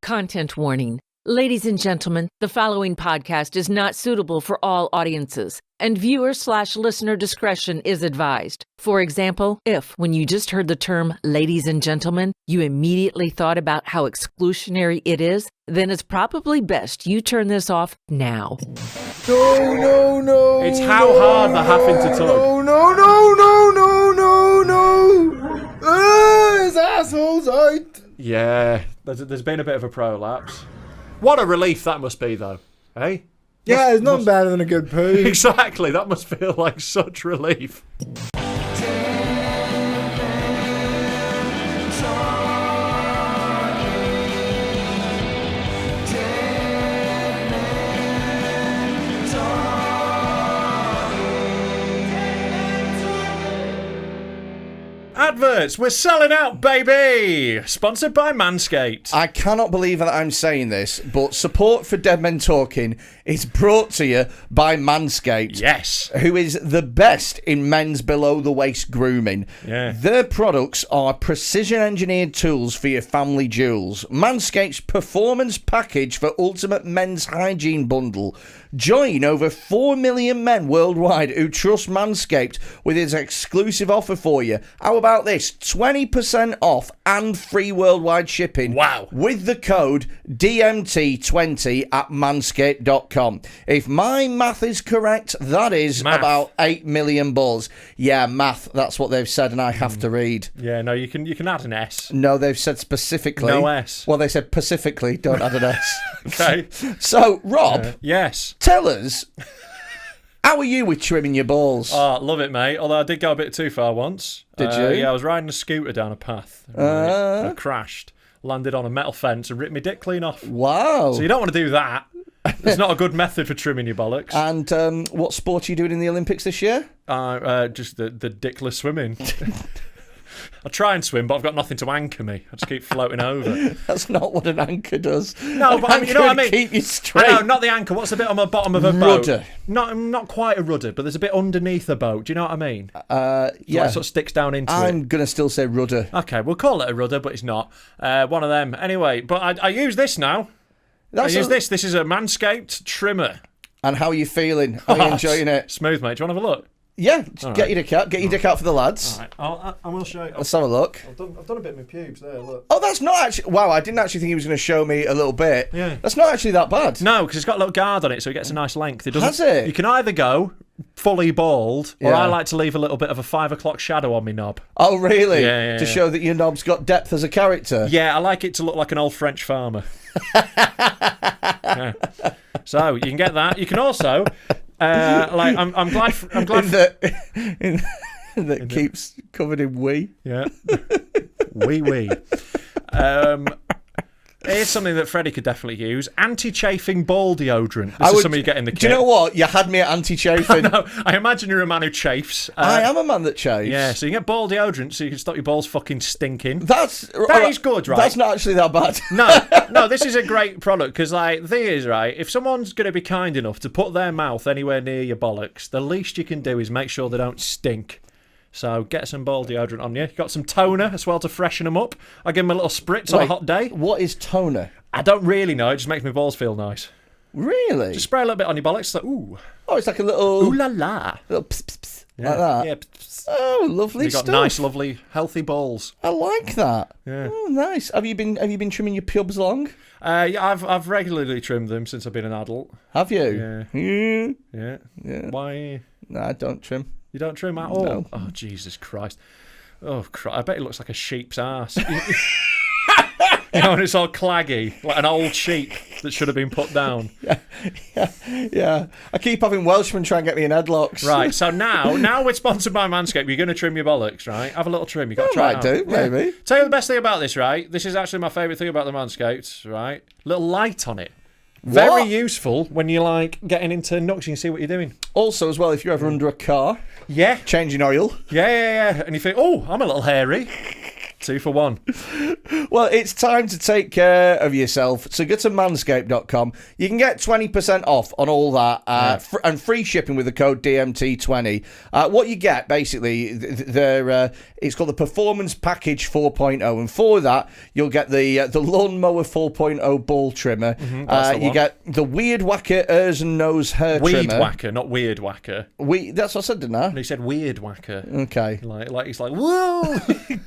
Content warning. Ladies and gentlemen, the following podcast is not suitable for all audiences, and viewer/listener discretion is advised. For example, if, when you just heard the term ladies and gentlemen, you immediately thought about how exclusionary it is, then it's probably best you turn this off now. No. It's how hard they're having to tug. No. His asshole's out. Yeah, there's been a bit of a prolapse. What a relief that must be, though. Eh? Yeah, it's not better than a good poo. Exactly, that must feel like such relief. Adverts, we're selling out, baby! Sponsored by Manscaped. I cannot believe that I'm saying this, but support for Dead Men Talking is brought to you by Manscaped. Yes. Who is the best in men's below-the-waist grooming. Yeah. Their products are precision-engineered tools for your family jewels. Manscaped's Performance Package for Ultimate Men's Hygiene Bundle. Join over 4 million men worldwide who trust Manscaped with his exclusive offer for you. How about this? 20% off and free worldwide shipping. Wow. With the code DMT20 at manscaped.com. If my math is correct, that is about 8 million balls. Yeah, math, that's what they've said, and I have to read. Yeah, no, you can add an S. No, they've said specifically. No S. Well, they said pacifically, don't add an S. Okay. So, Rob, Yes. tell us, how are you with trimming your balls? Oh, love it, mate. Although I did go a bit too far once. Did you? Yeah, I was riding a scooter down a path. And I crashed, landed on a metal fence and ripped my dick clean off. Wow. So you don't want to do that. It's not a good method for trimming your bollocks. And what sport are you doing in the Olympics this year? Just the dickless swimming. I try and swim, but I've got nothing to anchor me. I just keep floating over. That's not what an anchor does. No, but I mean, you know what I mean? Keep you straight. No, not the anchor. What's the bit on the bottom of a Rudder. boat? Not quite a rudder, but there's a bit underneath the boat. Do you know what I mean? Yeah. Like, sort of sticks down into it. I'm going to still say rudder. Okay, we'll call it a rudder, but it's not. One of them. Anyway, but I use this now. This is a Manscaped trimmer. And how are you feeling? Are you enjoying it? Smooth, mate. Do you want to have a look? Yeah, get your dick out. Get your dick out for the lads. All right, I will show you. Let's have a look. I've done a bit of my pubes there, look. Oh, that's not actually... Wow, I didn't actually think he was going to show me a little bit. Yeah. That's not actually that bad. No, because it's got a little guard on it, so it gets a nice length. Has it? You can either go fully bald, or Yeah. I like to leave a little bit of a 5 o'clock shadow on my knob. Oh, really? Yeah. To show that your knob's got depth as a character? Yeah, I like it to look like an old French farmer. Yeah. So, you can get that. You can also... I'm glad. That keeps covered in wee. Yeah. Wee. Here's something that Freddy could definitely use: anti-chafing ball deodorant. This is something you get in the kit. Do you know what? You had me at anti-chafing. No, I imagine you're a man who chafes. I am a man that chafes. Yeah, so you get ball deodorant, so you can stop your balls fucking stinking. That is good, right? That's not actually that bad. No, this is a great product because, like, the thing is, right, if someone's going to be kind enough to put their mouth anywhere near your bollocks, the least you can do is make sure they don't stink. So get some ball deodorant on you. Got some toner as well to freshen them up. I give them a little spritz on a hot day. What is toner? I don't really know. It just makes my balls feel nice. Really? Just spray a little bit on your bollocks. Like, ooh. Oh, it's like a little... Ooh la la. Little pss, pss, pss, Yeah. like that? Yeah. Pss. Oh, lovely You've got stuff. nice, lovely, healthy balls. I like that. Yeah. Oh, nice. Have you been trimming your pubes long? Yeah, I've regularly trimmed them since I've been an adult. Have you? Yeah. Yeah. Why? No, I don't trim. You don't trim at all? No. Oh, Jesus Christ. Oh, Christ. I bet it looks like a sheep's ass. You know, and it's all claggy, like an old sheep that should have been put down. Yeah. I keep having Welshmen try and get me in headlocks. Right, so now we're sponsored by Manscaped. You're going to trim your bollocks, right? Have a little trim. You got to try it out. do, maybe. Tell you the best thing about this, right? This is actually my favourite thing about the Manscaped, right? Little light on it. Very useful when you're, like, getting into nooks. You can see what you're doing. Also, as well, if you're ever under a car, Yeah. changing oil. Yeah. And you think, oh, I'm a little hairy. 2 for 1. Well, it's time to take care of yourself. So go to manscaped.com. You can get 20% off on all that and free shipping with the code DMT20. What you get, basically, it's called the Performance Package 4.0. And for that, you'll get the Lawnmower 4.0 ball trimmer. You get the Weird Whacker ears and nose hair Weed trimmer. Whacker, not Weird Whacker. That's what I said, didn't I? He said Weird Whacker. Okay. Like he's like, whoa!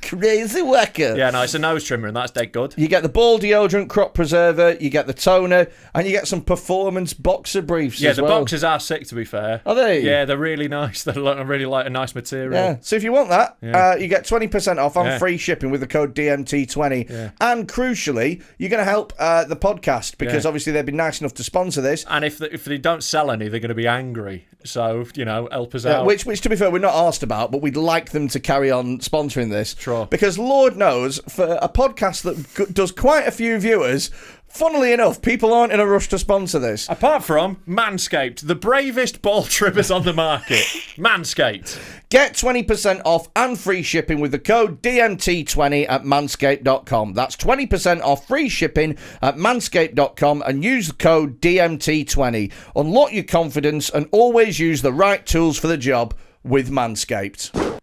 Crazy Whacker. Yeah, no, it's a nose trimmer, and that's dead good. You get the ball deodorant, crop preserver, you get the toner, and you get some performance boxer briefs as the well. boxers are sick, to be fair. Are they? Yeah, they're really nice. They're really like a nice material. Yeah. So if you want that, you get 20% off and free shipping with the code DMT20. Yeah. And crucially, you're going to help the podcast because obviously they've been nice enough to sponsor this. And if they don't sell any, they're going to be angry. So, help us out. Which, to be fair, we're not asked about, but we'd like them to carry on sponsoring this. Sure. Because Lord knows, for a podcast that does quite a few viewers, funnily enough, people aren't in a rush to sponsor this. Apart from Manscaped, the bravest ball trimmers on the market. Manscaped. Get 20% off and free shipping with the code DMT20 at manscaped.com. That's 20% off free shipping at manscaped.com and use the code DMT20. Unlock your confidence and always use the right tools for the job with Manscaped.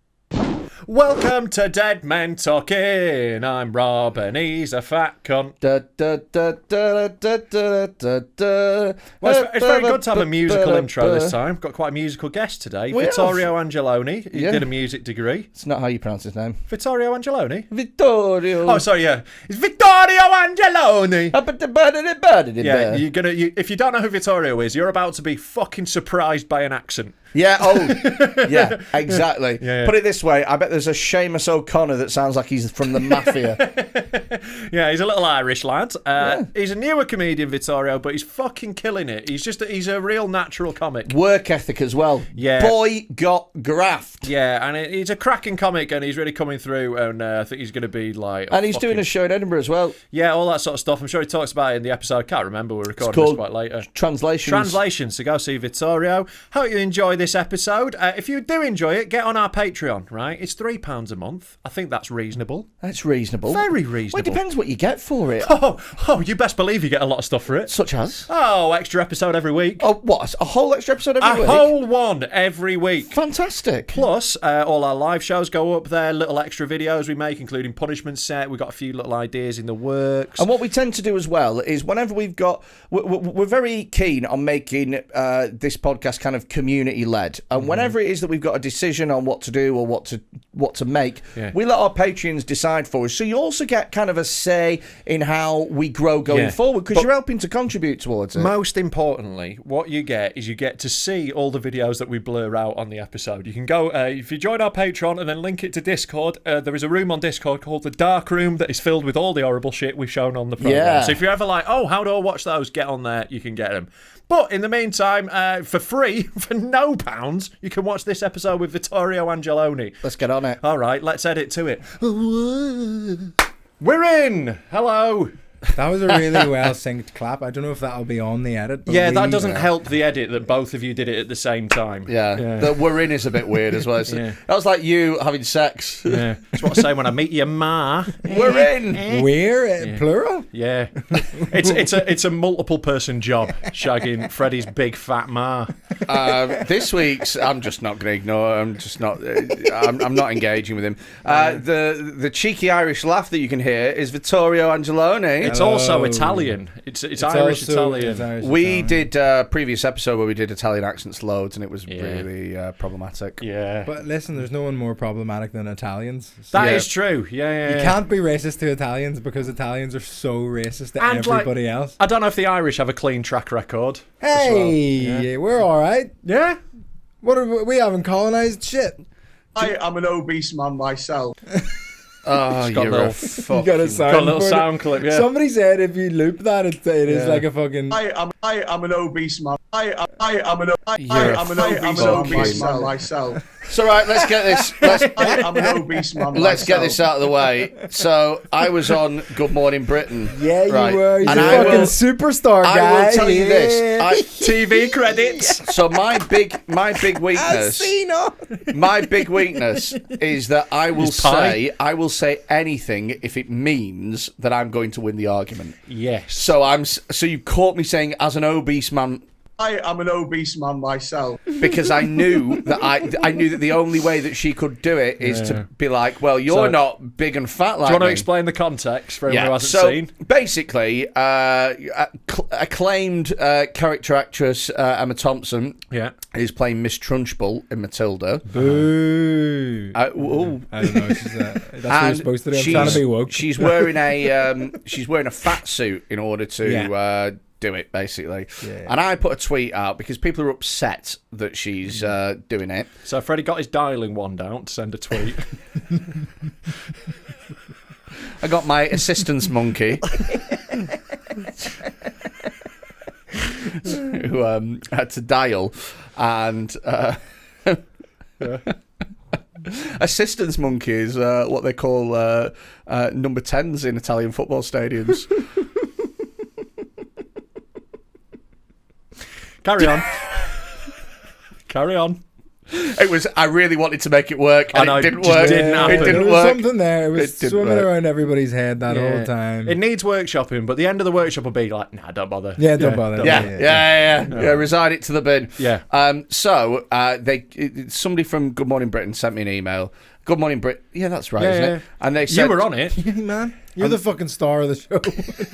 Welcome to Dead Men Talking. I'm Rob and he's a fat cunt. Well, it's very good to have a musical intro this time. Got quite a musical guest today. Vittorio Angelone. He did a music degree. It's not how you pronounce his name. Vittorio Angelone? Vittorio. Oh, sorry, yeah. It's Vittorio Angelone. Yeah, if you don't know who Vittorio is, you're about to be fucking surprised by an accent. Yeah, yeah, exactly. Put it this way, I bet there's a Seamus O'Connor that sounds like he's from the Mafia. Yeah, he's a little Irish lad. He's a newer comedian, Vittorio, but he's fucking killing it. He's a real natural comic. Work ethic as well. Yeah. Boy got graft. Yeah, and he's a cracking comic, and he's really coming through, and I think he's going to be like... And he's doing a show in Edinburgh as well. Yeah, all that sort of stuff. I'm sure he talks about it in the episode. I can't remember, we're recording this quite later. Translations. So go see Vittorio. Hope you enjoy this episode. If you do enjoy it, get on our Patreon, right? It's £3 a month. I think that's reasonable. That's reasonable. Very reasonable. Well, it depends what you get for it. Oh, you best believe you get a lot of stuff for it. Such as? Oh, extra episode every week. Oh, what? A whole extra episode every week? A whole one every week. Fantastic. Plus, all our live shows go up there, little extra videos we make, including punishment set. We've got a few little ideas in the works. And what we tend to do as well is whenever we've got... We're very keen on making this podcast kind of community-led. And whenever it is that we've got a decision on what to do or what to make, we let our Patreons decide for us. So you also get kind of a say in how we grow going forward because you're helping to contribute towards it. Most importantly, what you get is you get to see all the videos that we blur out on the episode. You can go, if you join our Patreon and then link it to Discord, there is a room on Discord called the Dark Room that is filled with all the horrible shit we've shown on the program. Yeah. So if you're ever like, oh, how do I watch those? Get on there, you can get them. But in the meantime, for free, for no pounds, you can watch this episode with Vittorio Angelone. Let's get on it. All right, let's edit to it. We're in. Hello. That was a really well synced clap. I don't know if that'll be on the edit. But yeah, that doesn't help the edit that both of you did it at the same time. Yeah. The we're in is a bit weird as well. That was like you having sex. Yeah. That's what I say when I meet your ma. We're in. We're plural? Yeah. It's a multiple person job, shagging Freddy's big fat ma. This week's, I'm just not going to ignore. I'm not engaging with him. The cheeky Irish laugh that you can hear is Vittorio Angelone. It's also Italian. It's Irish Italian. We did a previous episode where we did Italian accents loads, and it was really problematic. Yeah. But listen, there's no one more problematic than Italians. That is true. Yeah. You can't be racist to Italians because Italians are so racist to everybody else. I don't know if the Irish have a clean track record. Hey, we're all right. Yeah. We haven't colonized shit. I am an obese man myself. Oh, you're a fucking... You got a little sound clip, yeah. Somebody said if you loop that, it is like a fucking... I am an obese man. I am an obese man myself. So right, let's get this. I'm an obese man. Let's get this out of the way. So I was on Good Morning Britain. Yeah, you were. You're and a fucking superstar guy. I will tell you this. TV credits. So my big weakness. My big weakness is that I will say anything if it means that I'm going to win the argument. Yes. So you caught me saying, as an obese man. I am an obese man myself. Because I knew that I knew that the only way that she could do it is to be like, well, you're not big and fat like me. Do you want to explain the context for anyone who hasn't seen? Basically, acclaimed character actress Emma Thompson is playing Miss Trunchbull in Matilda. Boo! I don't know. That's what you're supposed to do. I'm trying to be woke. She's wearing a fat suit in order to do it, basically. Yeah. And I put a tweet out because people are upset that she's doing it. So Freddie got his dialing wand out to send a tweet. I got my assistance monkey who had to dial, and assistance monkey is what they call number 10s in Italian football stadiums. Carry on. Carry on. I really wanted to make it work, and it didn't work. Didn't happen. It didn't there was work. something there. It was swimming around everybody's head that whole time. It needs workshopping, but the end of the workshop will be like, nah, don't bother. Yeah, don't bother. Yeah. Resign it to the bin. Yeah. So somebody from Good Morning Britain sent me an email. Good Morning Britain. Yeah, that's right, isn't it? And they said you were on it, man. You're the fucking star of the show.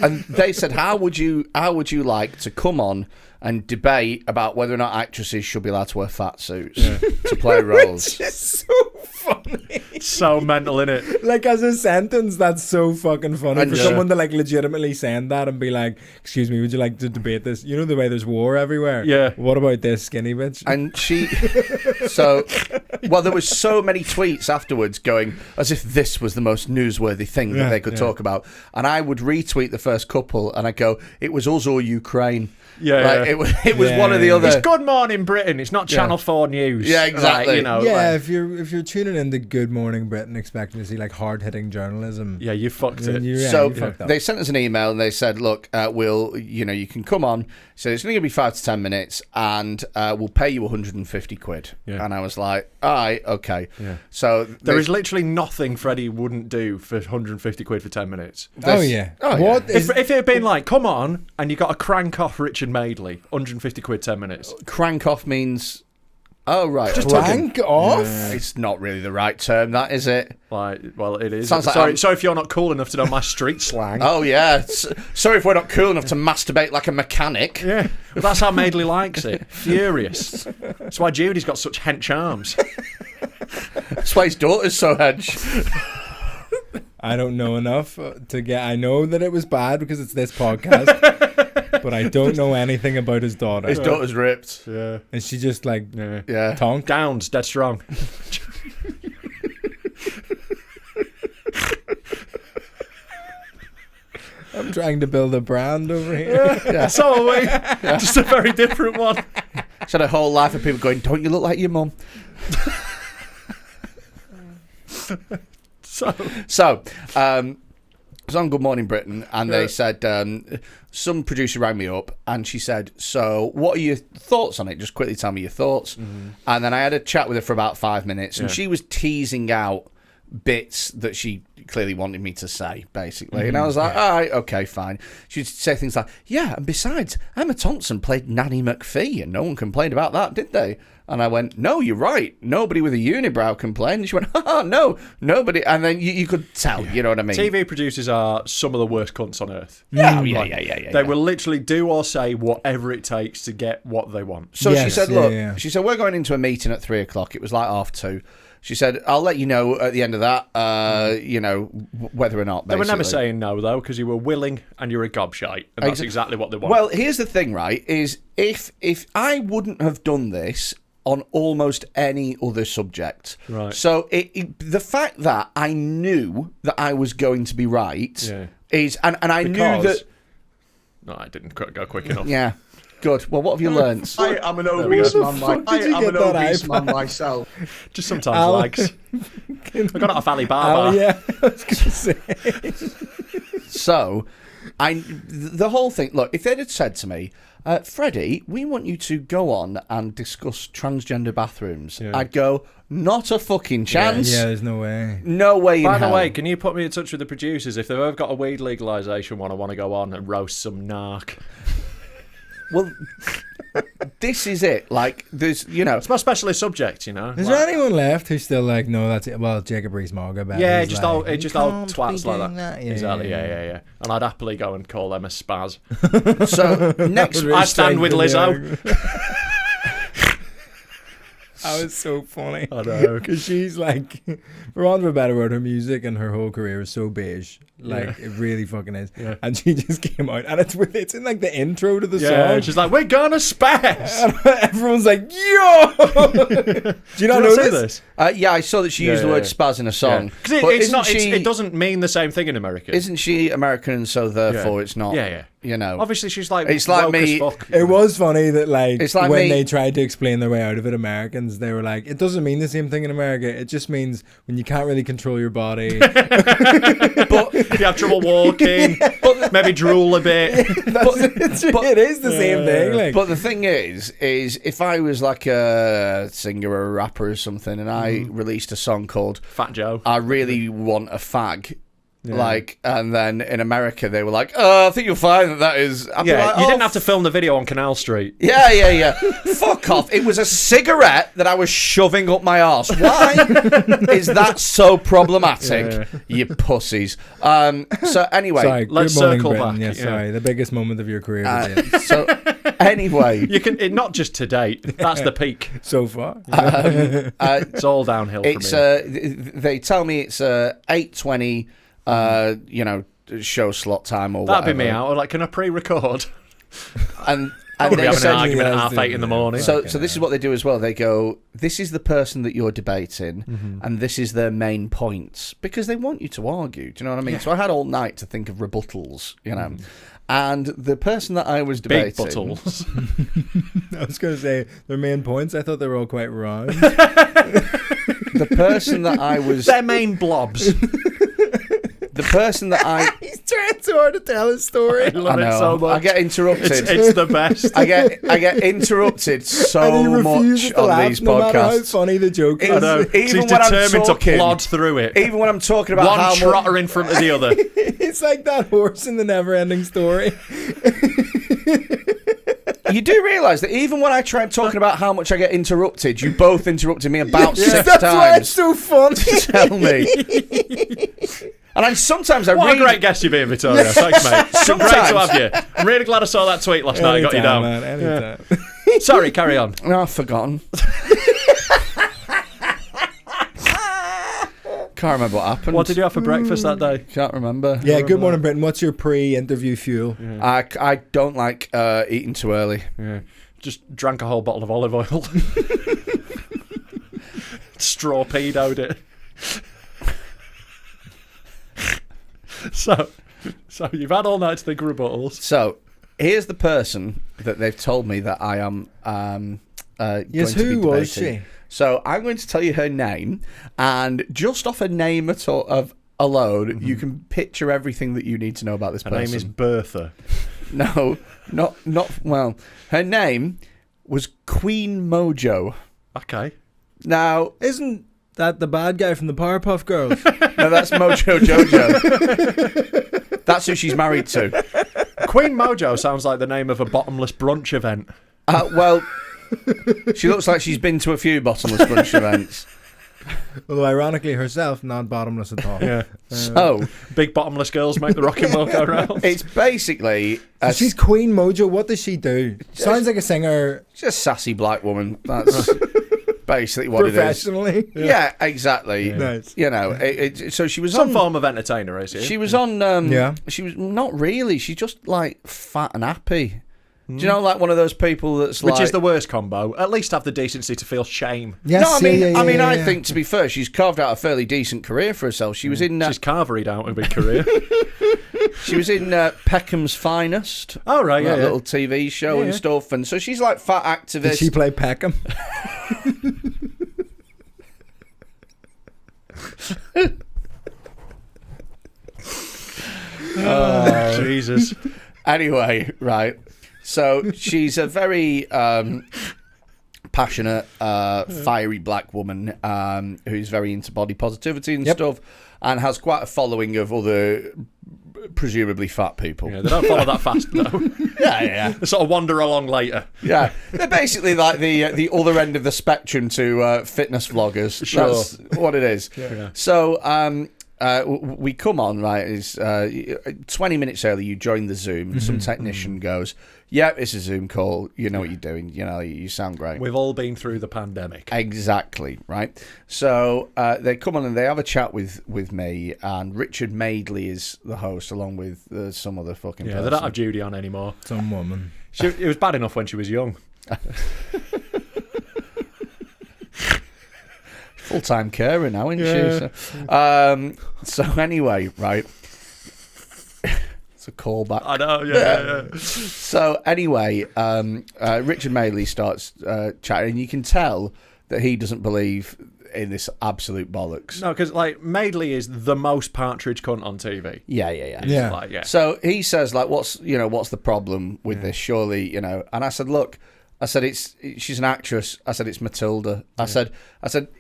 And they said, how would you like to come on and debate about whether or not actresses should be allowed to wear fat suits to play roles? It's so funny. So mental, innit? Like, as a sentence, that's so fucking funny. And for someone to, like, legitimately send that and be like, excuse me, would you like to debate this? You know the way there's war everywhere? Yeah. What about this skinny bitch? And there was so many tweets afterwards going as if this was the most newsworthy thing that they could talk about. And I would retweet the first couple and I'd go, it was us or Ukraine. Yeah, it was one or the other. It's Good Morning Britain. It's not Channel 4 News. Yeah, exactly. If you're tuning into Good Morning Britain expecting to see like hard hitting journalism, you fucked it. You fucked up. They sent us an email and they said, look, you can come on. So it's only going to be 5 to 10 minutes, and we'll pay you 150 quid. Yeah. And I was like, all right, okay. Yeah. So there is literally nothing Freddie wouldn't do for 150 quid for 10 minutes. What? If it had been like, come on, and you got to crank off Richard Madeley, 150 quid, 10 minutes. Crank off means... Oh, right. Just crank off? Yeah. It's not really the right term, that, is it? Well, it is. Sounds like sorry if you're not cool enough to know my street slang. Oh, yeah. Sorry if we're not cool enough to masturbate like a mechanic. Yeah. Well, that's how Madeley likes it. Furious. That's why Judy's got such hench arms. That's why his daughter's so hench. I don't know enough to get... I know that it was bad because it's this podcast. But I don't know anything about his daughter. His daughter's ripped. Yeah. Is she just like tonk? Downs, dead strong. I'm trying to build a brand over here. Yeah. So are we. Yeah. Just a very different one. She's had a whole life of people going, don't you look like your mum? I was on Good Morning Britain, and they said, some producer rang me up, and she said, so what are your thoughts on it? Just quickly tell me your thoughts. Mm-hmm. And then I had a chat with her for about 5 minutes, and she was teasing out bits that she clearly wanted me to say, basically. Mm-hmm. And I was like, all right, okay, fine. She'd say things like, yeah, and besides, Emma Thompson played Nanny McPhee, and no one complained about that, did they? And I went, no, you're right. Nobody with a unibrow complained. And she went, no, nobody. And then you could tell, you know what I mean? TV producers are some of the worst cunts on earth. Yeah. They will literally do or say whatever it takes to get what they want. So she said, look, she said, we're going into a meeting at 3:00. It was like 2:30. She said, I'll let you know at the end of that, whether or not, basically. They were never saying no, though, because you were willing and you're a gobshite. And that's exactly what they want. Well, here's the thing, right, is if I wouldn't have done this on almost any other subject. Right. So the fact that I knew that I was going to be right is, and I knew that... No, I didn't go quick enough. Yeah. Good. Well, what have you learnt? I am an obese man myself. Just sometimes lags. I got it off Alibaba. Oh, yeah. I was going to say. So, the whole thing. Look, if they'd have said to me, Freddie, we want you to go on and discuss transgender bathrooms, I'd go, not a fucking chance. Yeah, there's no way. No way in By hell. the way, can you put me in touch with the producers if they've ever got a weed legalisation one? I want to go on and roast some narc. Well, this is it. Like, there's, It's my specialist subject, Is there anyone left who's still like, no, that's it? Well, Jacob Rees-Mogg, but Yeah, he's just like, old "You twats can't like be that. doing Exactly, yeah. And I'd happily go and call them a spaz. So, next I stand with Lizzo. That was so funny. I know. Because she's like, for want of a better word, her music and her whole career is so beige. Like, it really fucking is. Yeah. And she just came out, and it's in like the intro to the Yeah, song. she's like, we're gonna spaz. And everyone's like, yo! Do you not Did I know see this? yeah, I saw that she used the word spaz in a song. Because But it's isn't not. she- It doesn't mean the same thing in America. Isn't she American, and so therefore it's not? Yeah. Obviously, she's like. It's like woke me- as fuck. It was funny that like, It's like when me- they tried to explain their way out of it, Americans, they were like, it doesn't mean the same thing in America. It just means when you can't really control your body. But If you have trouble walking, maybe drool a bit. It is the same thing. Like, But the thing is if I was like a singer or a rapper or something, and I released a song called Fat Joe. I Really Want a Fag, like, and then in America they were like, I think you'll find that is... I'd be Yeah, like, you "Oh, didn't have to film the video on Canal Street. Yeah. Fuck off. It was a cigarette that I was shoving up my arse. Why is that so problematic, you pussies? So anyway... sorry, let's good morning, circle Britain. back, Yeah, yeah. sorry, the biggest moment of your career to So, anyway... You can not just to date. That's the peak. so far. It's all downhill It's from here. they tell me it's 8:20, show slot time or That'd whatever. be me out. Like, can I pre-record? And We'll be they having an said, argument at yeah, 8:30 in the morning. so this is what they do as well. They go, this is the person that you're debating, and this is their main points, because they want you to argue. Do you know what I mean? So I had all night to think of rebuttals, and the person that I was Big debating, buttles. I was going to say their main points. I thought they were all quite wrong. the person that I was, Their main blobs. the person that I He's trying so hard to tell his story. I love I it know, so much. I get interrupted. It's the best. I get interrupted And he so refuses much to on laugh, these no matter how podcasts. funny the joke is. I know. Even So he's when I'm determined to talking- plod through it. Even when I'm talking about One how much, trotter in front of the other. It's like that horse in the never-ending story. you do realise that even when I try talking about how much I get interrupted, you both interrupted me about six That's why it's times. so funny. Tell me. And I sometimes I What read. a great guest you've been, Vittorio. Thanks, mate. It's been great to have you. I'm really glad I saw that tweet last night. I got you down. Man, anytime. Sorry, carry on. Oh, I've forgotten. Can't remember what happened. What did you have for breakfast that day? Can't remember. Yeah, good morning, Britain. What's your pre-interview fuel? I don't like eating too early. Yeah. Just drank a whole bottle of olive oil. Straw pedoed it. So you've had all night to think of rebuttals. So here's the person that they've told me that I am. Yes, going to who be was debating. she? So I'm going to tell you her name, and just off a name alone, you can picture everything that you need to know about this Her person. name is Bertha. No, not well. Her name was Queen Mojo. Okay. Now, Isn't that the bad guy from the Powerpuff Girls? no, that's Mojo Jojo. That's who she's married to. Queen Mojo sounds like the name of a bottomless brunch event. Well, she looks like she's been to a few bottomless brunch events. Although ironically herself not bottomless at all. Yeah. So Big bottomless girls make the rocking world go round. it's basically So she's Queen Mojo. What does she do? Sounds like a singer just a sassy black woman. That's basically what it is. professionally. Yeah, exactly. Nice. You know, so she was Some on. form of entertainer, is she? She was on. Yeah. She was not really. She's just like fat and happy. Do you know, like one of those people that's Which like. is the worst combo. At least have the decency to feel shame. Yes, No, I mean, I yeah. think to be fair, she's carved out a fairly decent career for herself. She was in. She's carveried out a big career. She was in Peckham's Finest. Oh, right, that yeah. little TV show and stuff, and so she's like fat activist. Did she play Peckham? Jesus. Anyway, right. So she's a very passionate, fiery black woman who's very into body positivity and stuff, and has quite a following of other presumably fat people. Yeah, they don't follow that fast though. Yeah. They sort of wander along later. Yeah, they're basically like the other end of the spectrum to fitness vloggers. Sure. That's what it is. Yeah. So we come on, right, is 20 minutes early, you join the Zoom, and some technician goes, yeah, it's a Zoom call, you know what you're doing, you know, you sound great. We've all been through the pandemic. Exactly, right? So they come on and they have a chat with me, and Richard Madeley is the host, along with some other fucking person. They don't have Judy on anymore. Some woman. It was bad enough when she was young. Full-time carer now, isn't she? So anyway, right. It's a callback. I know, yeah. So anyway, Richard Madeley starts chatting, and you can tell that he doesn't believe in this absolute bollocks. No, because like Madeley is the most partridge cunt on TV. Yeah. Like, So he says, like, what's the problem with this? Surely, you know. And I said, look. I said, she's an actress. I said, it's Matilda. I said,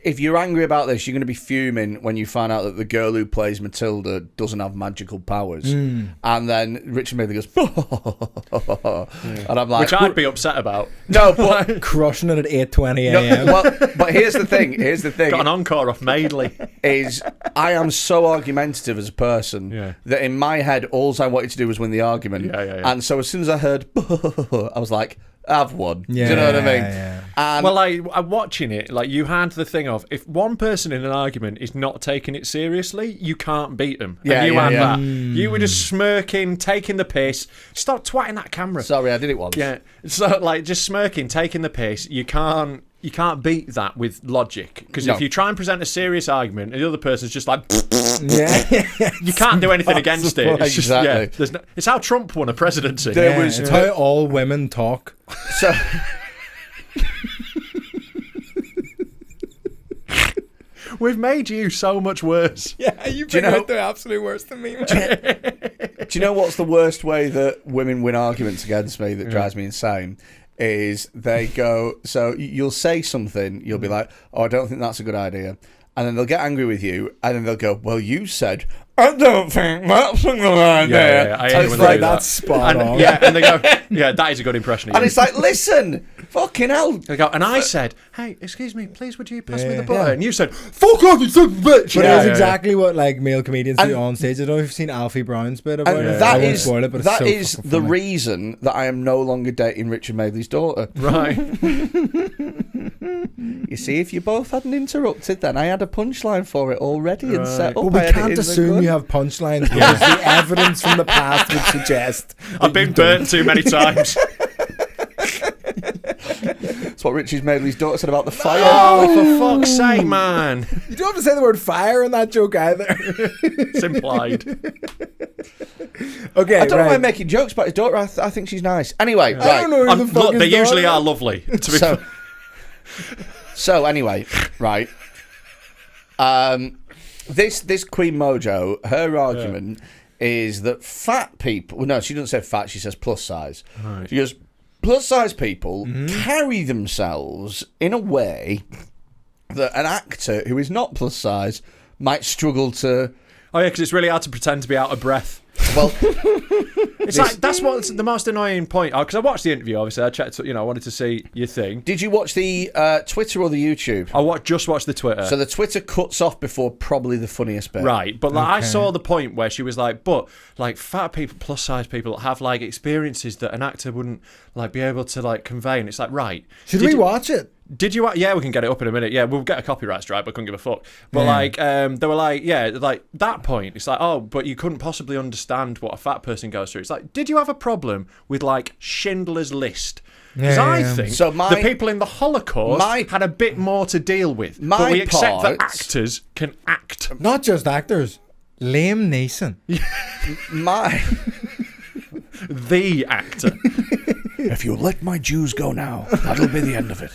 if you're angry about this, you're going to be fuming when you find out that the girl who plays Matilda doesn't have magical powers. And then Richard Madeley goes, and I'm like, which I'd be upset about. No, but Crushing it at 8:20 a.m. but here's the thing. Got an encore off Madeley. Is I am so argumentative as a person that in my head, all I wanted to do was win the argument. Yeah. And so as soon as I heard, I was like, I've won. Do you know what I mean? Yeah. And Well, like, I'm watching it, like, you had the thing of, if one person in an argument is not taking it seriously, you can't beat them. Yeah, and you yeah, had yeah. that. You were just smirking, taking the piss. Stop twatting that camera. sorry, I did it once. Yeah. So, like, just smirking, taking the piss, you can't beat that with logic. Because No. if you try and present a serious argument, and the other person's just like, Yeah. you can't do anything against it. It's just, Exactly. it's how Trump won a presidency. It's how all women talk. So We've made you so much worse. Yeah, you Do you know- the absolute worst of me. do you know what's the worst way that women win arguments against me that drives me insane? Is they go, so you'll say something, you'll be like, oh, I don't think that's a good idea. And then they'll get angry with you, and then they'll go, well, you said, I don't think that's a good idea. Yeah, I And hate it's when they like, do that. That's spot on. And they go, yeah, that is a good impression of you. and it's like, listen, fucking hell. They go, and I said, hey, excuse me, please would you pass me the Yeah. butter? And you said, fuck off, you son of a bitch. But Yeah, it's yeah, exactly what like male comedians And- do on stage. I don't know if you've seen Alfie Brown's bit about And it. I that won't is spoil it, but it's so fucking the funny. reason that I am no longer dating Richard Madeley's daughter. Right. You see, if you both hadn't interrupted, then I had a punchline for it already and set up. Well, we I had it can't in the assume gun. you have punchlines because the evidence from the past would suggest. I've been burnt too many times. That's what Richard Madeley's daughter said about the fire. Oh, for fuck's sake, man. You don't have to say the word fire in that joke either. It's implied. Okay, I don't right. mind making jokes about his daughter. I think she's nice. Anyway, I right. don't know who the fuck Look, is they usually daughter. are lovely. To be So, so anyway, right. This Queen Mojo, her argument is that fat people. Well, no, she doesn't say fat. She says plus size. Right. She goes, plus size people carry themselves in a way that an actor who is not plus size might struggle to. Oh, yeah, because it's really hard to pretend to be out of breath. Well, It's like, that's what's the most annoying point. Because I watched the interview, obviously. I checked, I wanted to see your thing. did you watch the Twitter or the YouTube? I just watched the Twitter. So the Twitter cuts off before probably the funniest bit. Right, but like I Okay. saw the point where she was like, but like fat people, plus size people have like experiences that an actor wouldn't like be able to like convey, and it's like, right. Should did we you- watch it? Did you? Yeah, we can get it up in a minute. Yeah, we'll get a copyright strike, but couldn't give a fuck. But like, they were like, yeah, like that point. It's like, oh, but you couldn't possibly understand what a fat person goes through. It's like, did you have a problem with like Schindler's List? Because Yeah, I yeah. think So the people in the Holocaust had a bit more to deal with. But my we accept that parts- actors can act. Not just actors. Liam Neeson. My. The actor. If you let my Jews go now, that'll be the end of it.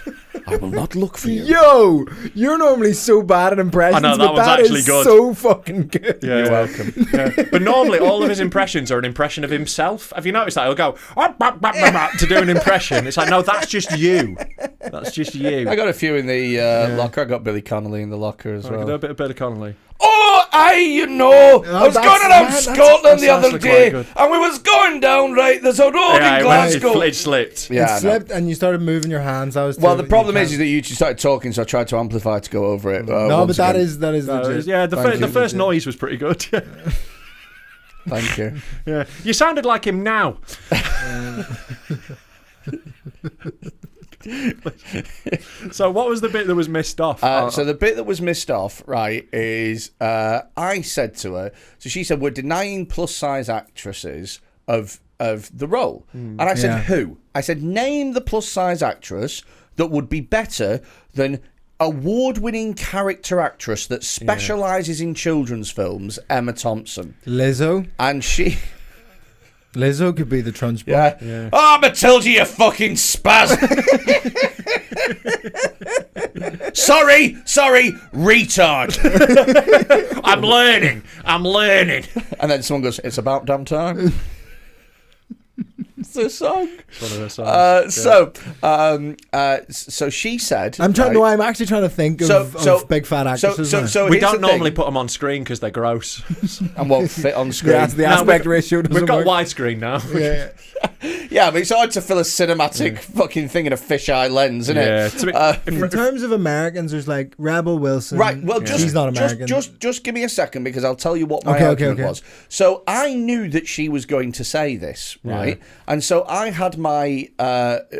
I will not look for you. Yo, you're normally so bad at impressions, I know, that but one's that actually is good. so fucking good. Yeah, You're welcome. Yeah. But normally all of his impressions are an impression of himself. Have you noticed that? He'll go to do an impression. It's like, no, that's just you. That's just you. I got a few in the locker. I got Billy Connolly in the locker as well. Do a bit of Billy Connolly. Oh, I was going around Scotland the other day, good. and we was going down, right, there's a road in Glasgow. It slipped. Yeah, It slipped and you started moving your hands. Well, the problem is that you started talking, so I tried to amplify to go over it. No, but that is legit. Yeah, the first noise was pretty good. Thank you. Yeah, you sounded like him now. So what was the bit that was missed off? So the bit that was missed off, right, is I said to her, so she said, we're denying plus size actresses of the role. And I said, who? I said, name the plus size actress that would be better than award-winning character actress that specialises in children's films, Emma Thompson. Lizzo. And she... Lizzo could be the trunch boy. Yeah. Oh, Matilda, you fucking spaz. sorry, retard. I'm learning. And then someone goes, it's about damn time. It's a song. It's one of her songs. So she said... I'm actually trying to think of big fat actresses. So we don't normally put them on screen because they're gross. And won't fit on screen. The aspect ratio doesn't We've got work. widescreen now. Yeah. Yeah, but it's hard to fill a cinematic fucking thing in a fisheye lens, isn't it? In terms of Americans, there's like Rebel Wilson. Right, well, she's not American. Just give me a second because I'll tell you what my argument was. So I knew that she was going to say this, right? And so I had my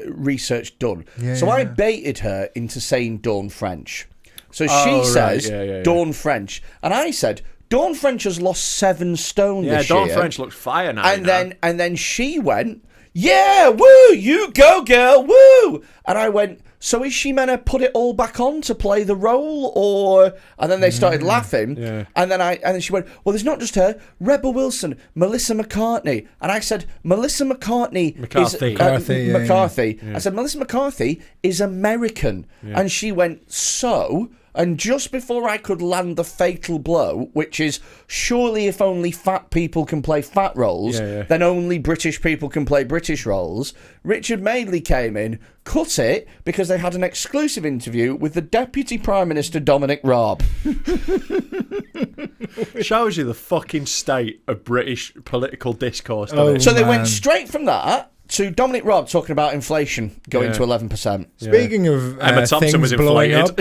research done. I baited her into saying Dawn French. So she says Dawn French. And I said, Dawn French has lost 7 stone this year. Dawn French looks fire now. And then she went, yeah, woo, you go, girl, woo. And I went, so is she meant to put it all back on to play the role, or? And then they started laughing, and then she went, well, there's not just her, Rebel Wilson, Melissa McCarthy, and I said, Melissa McCarthy. I said, Melissa McCarthy is American, and she went, so. And just before I could land the fatal blow, which is surely if only fat people can play fat roles, then only British people can play British roles, Richard Madeley came in, cut it, because they had an exclusive interview with the Deputy Prime Minister Dominic Raab. Shows you the fucking state of British political discourse. So they went straight from that to Dominic Raab talking about inflation going to 11%. Speaking of Emma Thompson was inflated.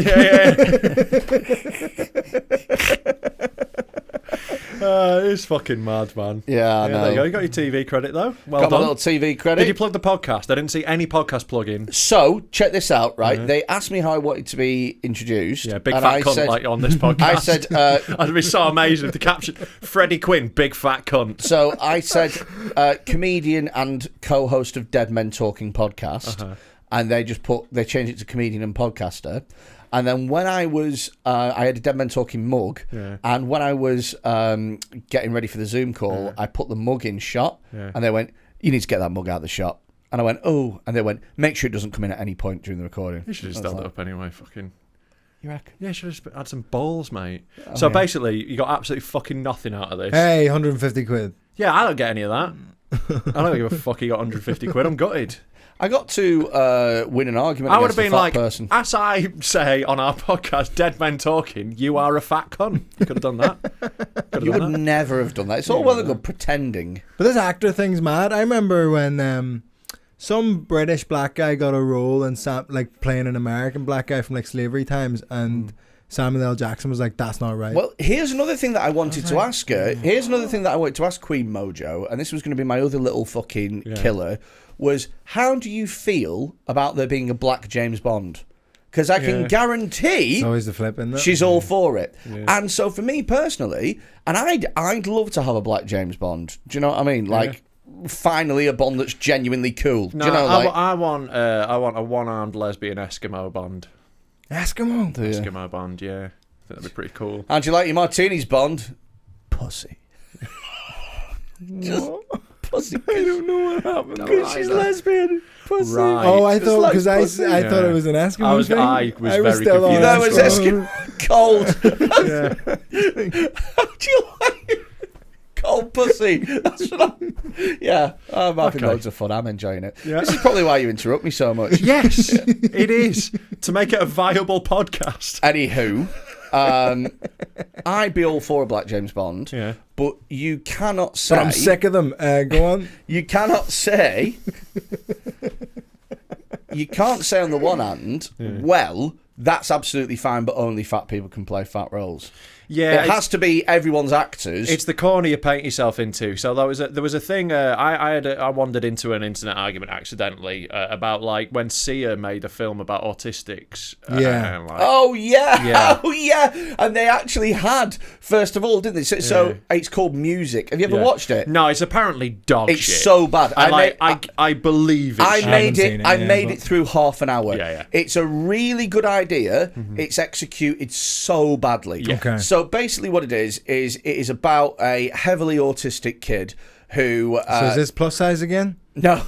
It's fucking mad, man. Yeah, I know. There you go. You got your TV credit, though. Well got done. my little TV credit. Did you plug the podcast? I didn't see any podcast plug-in. So, check this out, right? They asked me how I wanted to be introduced. Yeah, big fat cunt like on this podcast. I said... I'd be so amazing if the caption, Freddy Quinne, big fat cunt. So, I said comedian and co-host of Dead Men Talking podcast. And they changed it to comedian and podcaster. And then when I was, I had a Dead Men Talking mug, and when I was getting ready for the Zoom call, I put the mug in shot, and they went, you need to get that mug out of the shot. And I went, oh, and they went, make sure it doesn't come in at any point during the recording. You should have just held it up anyway, fucking. You reckon? Yeah, you should have had some balls, mate. So basically, you got absolutely fucking nothing out of this. Hey, 150 quid. Yeah, I don't get any of that. I don't give a fuck you got 150 quid, I'm gutted. I got to win an argument I would against have been a fat like, person. as I say on our podcast, Dead Men Talking, you are a fat cunt. You could have done that. You would never have done that. It's all well and good pretending. But this actor thing's mad. I remember when some British black guy got a role in like playing an American black guy from like slavery times, and Samuel L. Jackson was like, that's not right. Well, here's another thing that I wanted to ask her. Here's another thing that I wanted to ask Queen Mojo, and this was going to be my other little fucking killer, was how do you feel about there being a black James Bond? Because I can guarantee it's always the flip, isn't it? She's all for it. And so for me personally, and I'd love to have a black James Bond. Do you know what I mean? Like, finally a Bond that's genuinely cool. No, do you know, I want a one-armed lesbian Eskimo Bond. Eskimo? Eskimo Bond, yeah. I think that'd be pretty cool. How'd you like your martinis, Bond? Pussy. Just pussy. I don't know what happened. Because she's lesbian. Pussy. Right. Oh, I Just thought like because pussy. I thought it was an Eskimo I was thing. very still on confused. That was Eskimo. Eskimo. Cold. Do you like cold pussy? That's what I'm having loads of fun. I'm enjoying it. Yeah. This is probably why you interrupt me so much. Yes, it is. To make it a viable podcast. Anywho, I'd be all for a Black James Bond, but you cannot say... But I'm sick of them. Go on. You cannot say... You can't say on the one hand, well, that's absolutely fine, but only fat people can play fat roles. Yeah, it has to be everyone's actors. It's the corner you paint yourself into. So there was a thing. I wandered into an internet argument accidentally about like when Sia made a film about autistics. Oh yeah. And they actually had first of all, didn't they? So it's called Music. Have you ever watched it? No, it's apparently dog shit. It's so bad. I believe it. I made it through half an hour. Yeah. It's a really good idea. It's executed so badly. Yeah. Okay. So basically what it is about a heavily autistic kid who... So is this plus size again? No.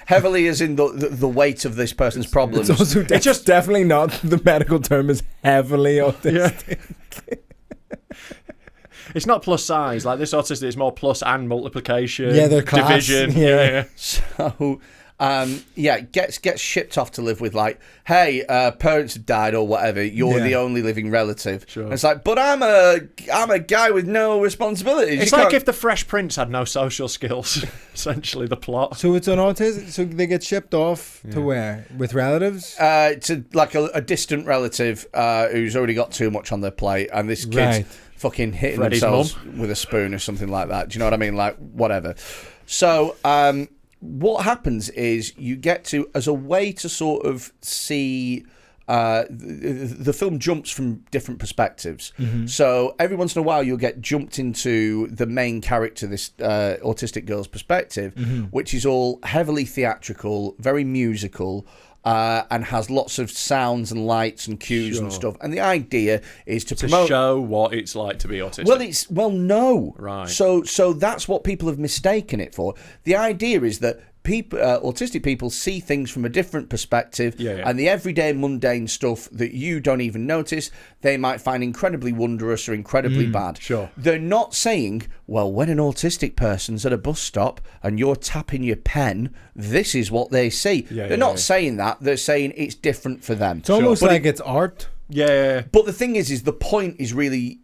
Heavily as in the weight of this person's problems. It's also just definitely not, the medical term is heavily autistic. It's not plus size. Like this autistic is more plus and multiplication. Yeah, they're class. Division. Yeah. So... gets shipped off to live with like, hey, parents have died or whatever. You're the only living relative. Sure. And it's like, but I'm a guy with no responsibilities. It's like if the Fresh Prince had no social skills. Essentially, the plot. So it's an autism. So they get shipped off to where with relatives? To like a distant relative who's already got too much on their plate, and this kid's fucking hitting Freddy's themselves with a spoon or something like that. Do you know what I mean? Like whatever. So. What happens is you get to, as a way to sort of see, the film jumps from different perspectives. So every once in a while you'll get jumped into the main character, this autistic girl's perspective, which is all heavily theatrical, very musical, and has lots of sounds and lights and cues and stuff. And the idea is to promote, show what it's like to be autistic. No. Right. So that's what people have mistaken it for. The idea is that people, autistic people, see things from a different perspective, and the everyday mundane stuff that you don't even notice, they might find incredibly wondrous or incredibly bad. Sure. They're not saying, well, when an autistic person's at a bus stop and you're tapping your pen, this is what they see. They're not saying that. They're saying it's different for them. It's almost like it's art. Yeah. But the thing is the point is really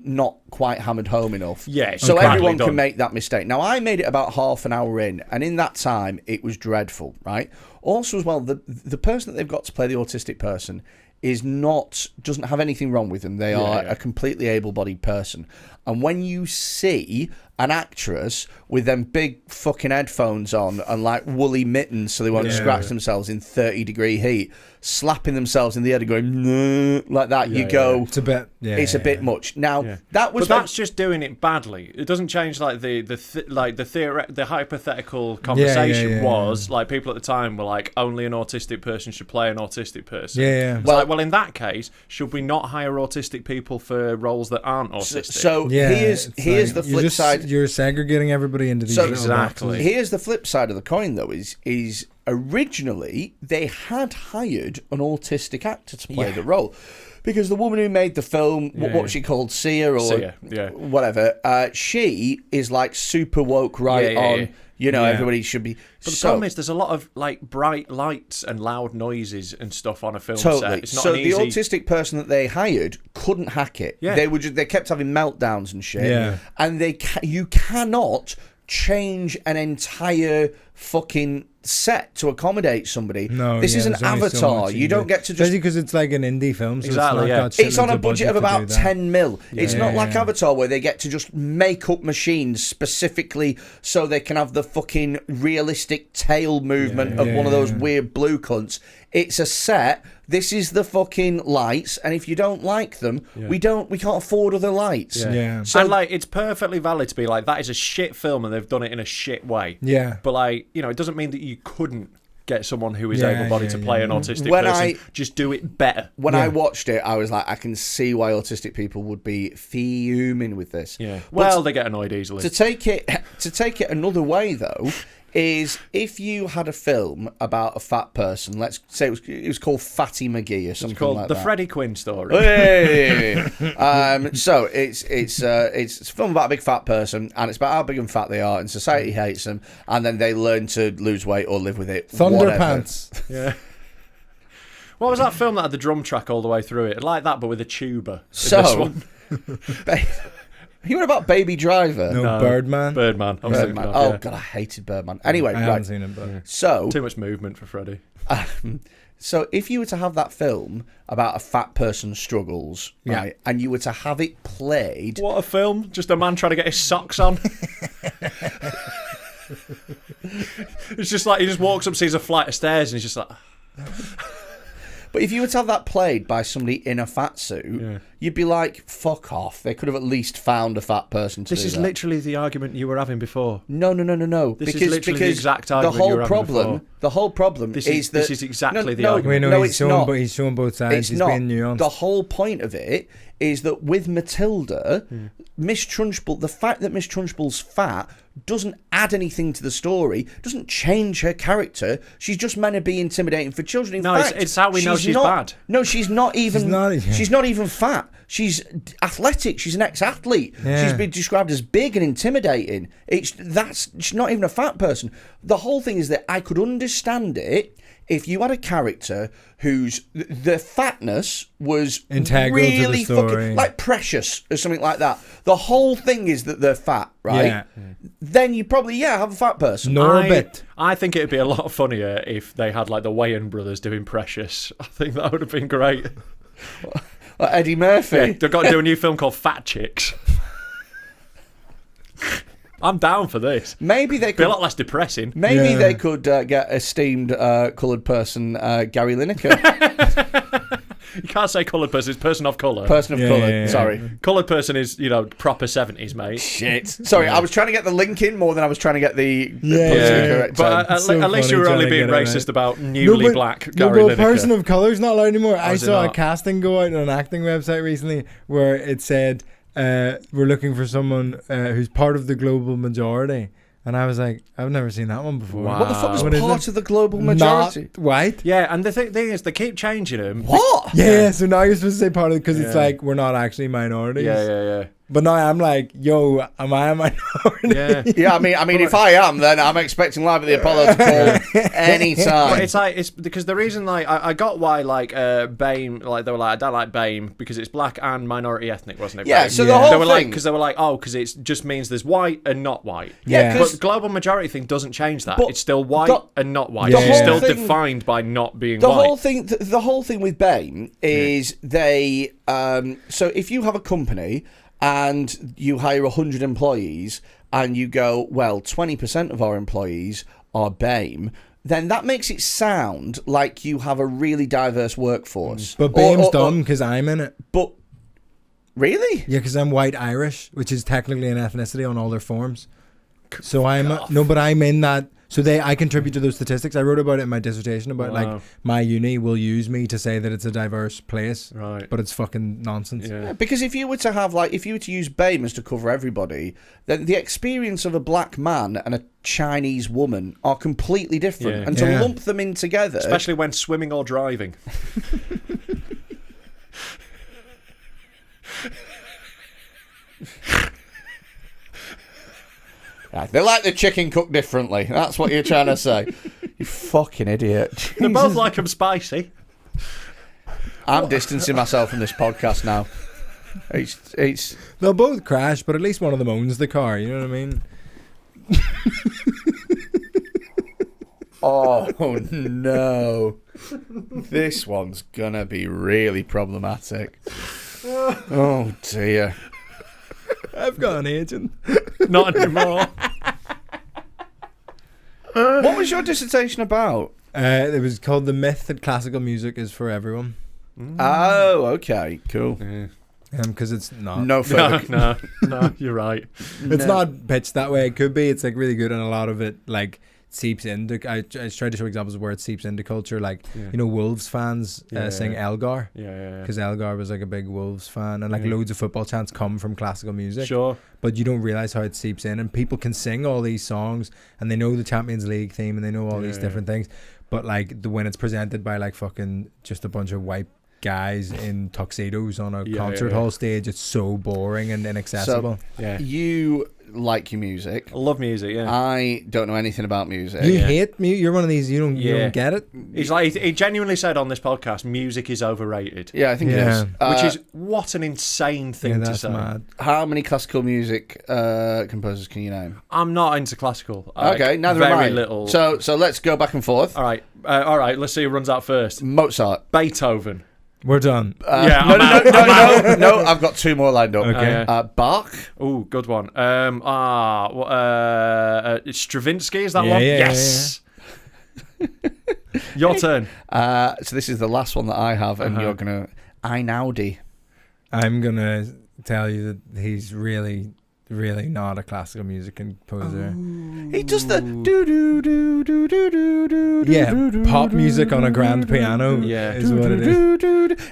not quite hammered home enough. Yeah. So everyone can make that mistake. Now, I made it about half an hour in, and in that time, it was dreadful, right? Also, as well, the person that they've got to play the autistic person doesn't have anything wrong with them. They are a completely able-bodied person. And when you see an actress with them big fucking headphones on and like woolly mittens so they won't scratch themselves in 30-degree heat, slapping themselves in the head and going like that, you go, it's a bit, it's a bit much. Now but that's just doing it badly. It doesn't change like the hypothetical conversation was like people at the time were like only an autistic person should play an autistic person. It's well, in that case, should we not hire autistic people for roles that aren't autistic? So here's the flip side. You're segregating everybody into these. Exactly. Here's the flip side of the coin, though, is originally they had hired an autistic actor to play the role. Because the woman who made the film, what she called Sia or whatever, she is like super woke on. You know, everybody should be. But the problem is, there's a lot of like bright lights and loud noises and stuff on a film totally. set. It's not so an the easy... autistic person that they hired couldn't hack it. Yeah. They kept having meltdowns and shit. Yeah. And you cannot change an entire fucking set to accommodate somebody. No, this is an there's only so Avatar. much You don't get to just... Especially because it's like an indie film. So Exactly, It's on a budget of about 10 mil. Yeah, it's not like Avatar where they get to just make up machines specifically so they can have the fucking realistic tail movement of one of those weird blue cunts. It's a set. This is the fucking lights, and if you don't like them, we can't afford other lights. So and like it's perfectly valid to be like that is a shit film and they've done it in a shit way. Yeah. But like, you know, it doesn't mean that you couldn't get someone who is able-bodied to play an autistic person. Just do it better. When I watched it, I was like, I can see why autistic people would be fuming with this. Yeah. Well, they get annoyed easily. To take it another way, though, is if you had a film about a fat person, let's say it was called Fatty McGee or something It's called like The that. Freddy Quinne Story. Hey! So it's a film about a big fat person, and it's about how big and fat they are, and society hates them, and then they learn to lose weight or live with it. Thunderpants. Yeah. What was that film that had the drum track all the way through it? Like that, but with a tuba. So, you were about Baby Driver? No, Birdman. Birdman. Birdman. God, I hated Birdman. Anyway, I haven't seen it, but so too much movement for Freddy. So if you were to have that film about a fat person's struggles, right, and you were to have it played... What a film. Just a man trying to get his socks on. It's just like he just walks up, sees a flight of stairs, and he's just like... But if you were to have that played by somebody in a fat suit, you'd be like, fuck off. They could have at least found a fat person to do that. This is literally the argument you were having before. No. This is literally the exact argument you were having before. The whole problem is that... This is exactly the argument. Wait, no, he's showing both sides. He's being nuanced. The whole point of it is that with Matilda, Miss Trunchbull, the fact that Miss Trunchbull's fat doesn't add anything to the story, doesn't change her character. She's just meant to be intimidating for children. In fact, it's how we know she's bad. No, she's not even. She's not even fat. She's athletic. She's an ex-athlete. Yeah. She's been described as big and intimidating. She's not even a fat person. The whole thing is that I could understand it if you had a character whose the fatness was integral really to the story, fucking, like Precious or something like that. The whole thing is that they're fat, right? Yeah. Then you probably have a fat person. Norbit. I think it'd be a lot funnier if they had like the Wayans brothers doing Precious. I think that would have been great. Eddie Murphy. Yeah, they've got to do a new film called Fat Chicks. I'm down for this. Maybe they could be a lot less depressing. Maybe they could get esteemed coloured person Gary Lineker. You can't say coloured person, it's person of colour. Person of colour, sorry. Coloured person is, proper 70s, mate. Shit. Sorry, I was trying to get the link in more than I was trying to get the politically correct But at least you were only being racist about newly black Gary Lineker. Person of colour is not allowed anymore. I saw a casting go out on an acting website recently where it said, we're looking for someone who's part of the global majority. And I was like, I've never seen that one before. Wow. What the fuck is part of the global majority? Not white? Yeah, and the thing is, they keep changing them. What? Yeah, so now you're supposed to say part of it because it's like, we're not actually minorities. Yeah. But now I'm like, yo, am I a minority? Yeah, I mean, if I am, then I'm expecting Live at the Apollo to call any time. But it's because the reason, I got why, BAME, they were like, I don't like BAME because it's black and minority ethnic, wasn't it? Yeah, BAME? so the whole they were thing... Because they were like, because it just means there's white and not white. Yeah, but the global majority thing doesn't change that. It's still white and not white. The It's whole still thing, defined by not being the white. The whole thing with BAME is they... so if you have a company... and you hire 100 employees and you go, well, 20% of our employees are BAME, then that makes it sound like you have a really diverse workforce. But BAME's dumb because I'm in it. But, really? Yeah, because I'm white Irish, which is technically an ethnicity on all their forms. So I'm in that. So I contribute to those statistics. I wrote about it in my dissertation about my uni will use me to say that it's a diverse place, right? But it's fucking nonsense. Yeah, because if you were to have if you were to use BAME as to cover everybody, then the experience of a black man and a Chinese woman are completely different, and to lump them in together, especially when swimming or driving. They like the chicken cooked differently. That's what you're trying to say. You fucking idiot. They both like them spicy. I'm distancing myself from this podcast now. It's They'll both crash, but at least one of them owns the car. You know what I mean? Oh no. This one's gonna be really problematic. Oh dear. I've got an agent. Not anymore. What was your dissertation about? It was called The Myth That Classical Music Is For Everyone. Oh, okay, cool. Because it's not. No further. No, you're right. It's not pitched that way. It could be. It's really good, and a lot of it seeps into. I tried to show examples of where it seeps into culture, like Wolves fans sing Elgar, because Elgar was like a big Wolves fan, and like loads of football chants come from classical music. Sure, but you don't realize how it seeps in, and people can sing all these songs, and they know the Champions League theme, and they know all these different things, but like when it's presented by like fucking just a bunch of white guys in tuxedos on a concert hall stage, it's so boring and inaccessible. So, you like your music. I love music, I don't know anything about music. You hate music? You're one of these, you don't get it? He's like, he genuinely said on this podcast, music is overrated. Yeah, I think it is. Which is, what an insane thing to say. Mad. How many classical music composers can you name? I'm not into classical. Okay, neither am I. Very little. So let's go back and forth. All right, let's see who runs out first. Mozart. Beethoven. We're done. No, I've got 2 more lined up. Okay. Bach. Oh, good one. Stravinsky, is that one? Yes. Your turn. So this is the last one that I have, and you're going to... Einaudi. I'm going to tell you that he's really not a classical music composer. He does the do pop music on a grand piano. Is what it is.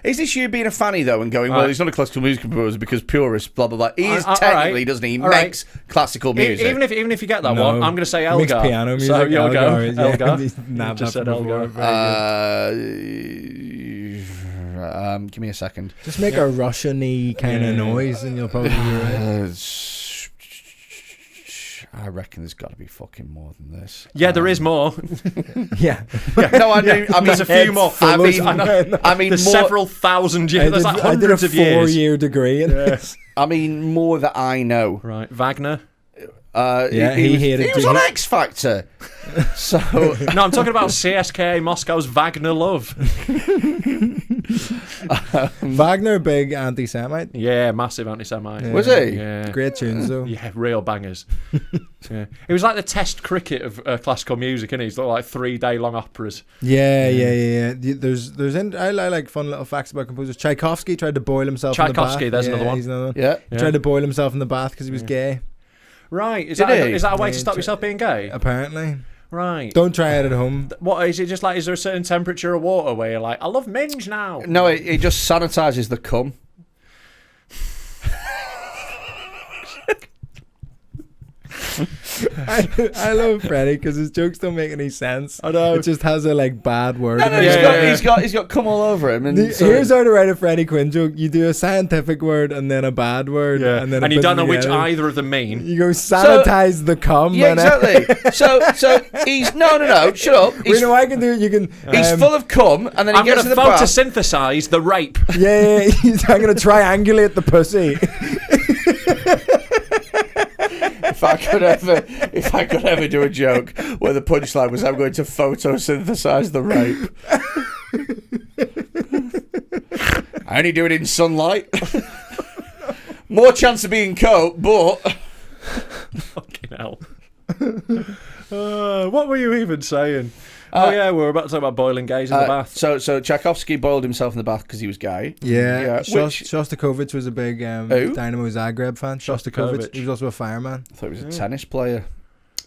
Is this you being a fanny though and going, well, he's not a classical music composer because purist, blah blah blah. He is technically, doesn't he? He makes classical music. Even if you get that one, I'm going to say Elgar. Makes piano music. So you'll go. Elgar. Just said Elgar. Give me a second. Just make a Russian-y kind of noise, and you'll probably be right. I reckon there's got to be fucking more than this. Yeah, there is more. Yeah. No, I mean, there's a few more. I mean, there's more, several thousand years. There's like hundreds of years. I did a 4-year degree in this. I mean, more that I know. Right, Wagner. He was on X Factor. So no, I'm talking about CSKA Moscow's Wagner Love. Wagner, big anti-Semite. Yeah, massive anti-Semite. Was he? Yeah. Great tunes though. Yeah, real bangers. Yeah. It was like the test cricket of classical music, isn't he? It's like 3-day long operas. Yeah. There's I like fun little facts about composers. Tchaikovsky tried to boil himself in the bath. There's another one. He's another one. Yeah. He tried to boil himself in the bath because he was gay. Right. Is that a way to stop yourself being gay? Apparently. Right. Don't try it at home. What is it? Just like, is there a certain temperature of water where you're like, I love minge now? No, it just sanitizes the cum. I love Freddy because his jokes don't make any sense. I know. It just has a bad word. He's got cum all over him. And here's how to write a Freddy Quinne joke. You do a scientific word and then a bad word. Yeah. And then you don't know which either of them mean. You go sanitize the cum. Yeah, exactly. So he's no. Shut up. I can do it. You can. He's full of cum, and then he gets to the bath. I'm going to photosynthesize the rape. Yeah. I'm going to triangulate the pussy. If I could ever do a joke where the punchline was I'm going to photosynthesize the rape. I only do it in sunlight. More chance of being caught, but fucking hell. What were you even saying? We were about to talk about boiling gays in the bath. So Tchaikovsky boiled himself in the bath because he was gay. Yeah. Shostakovich was a big Dynamo Zagreb fan. Shostakovich. He was also a fireman. I thought he was a tennis player.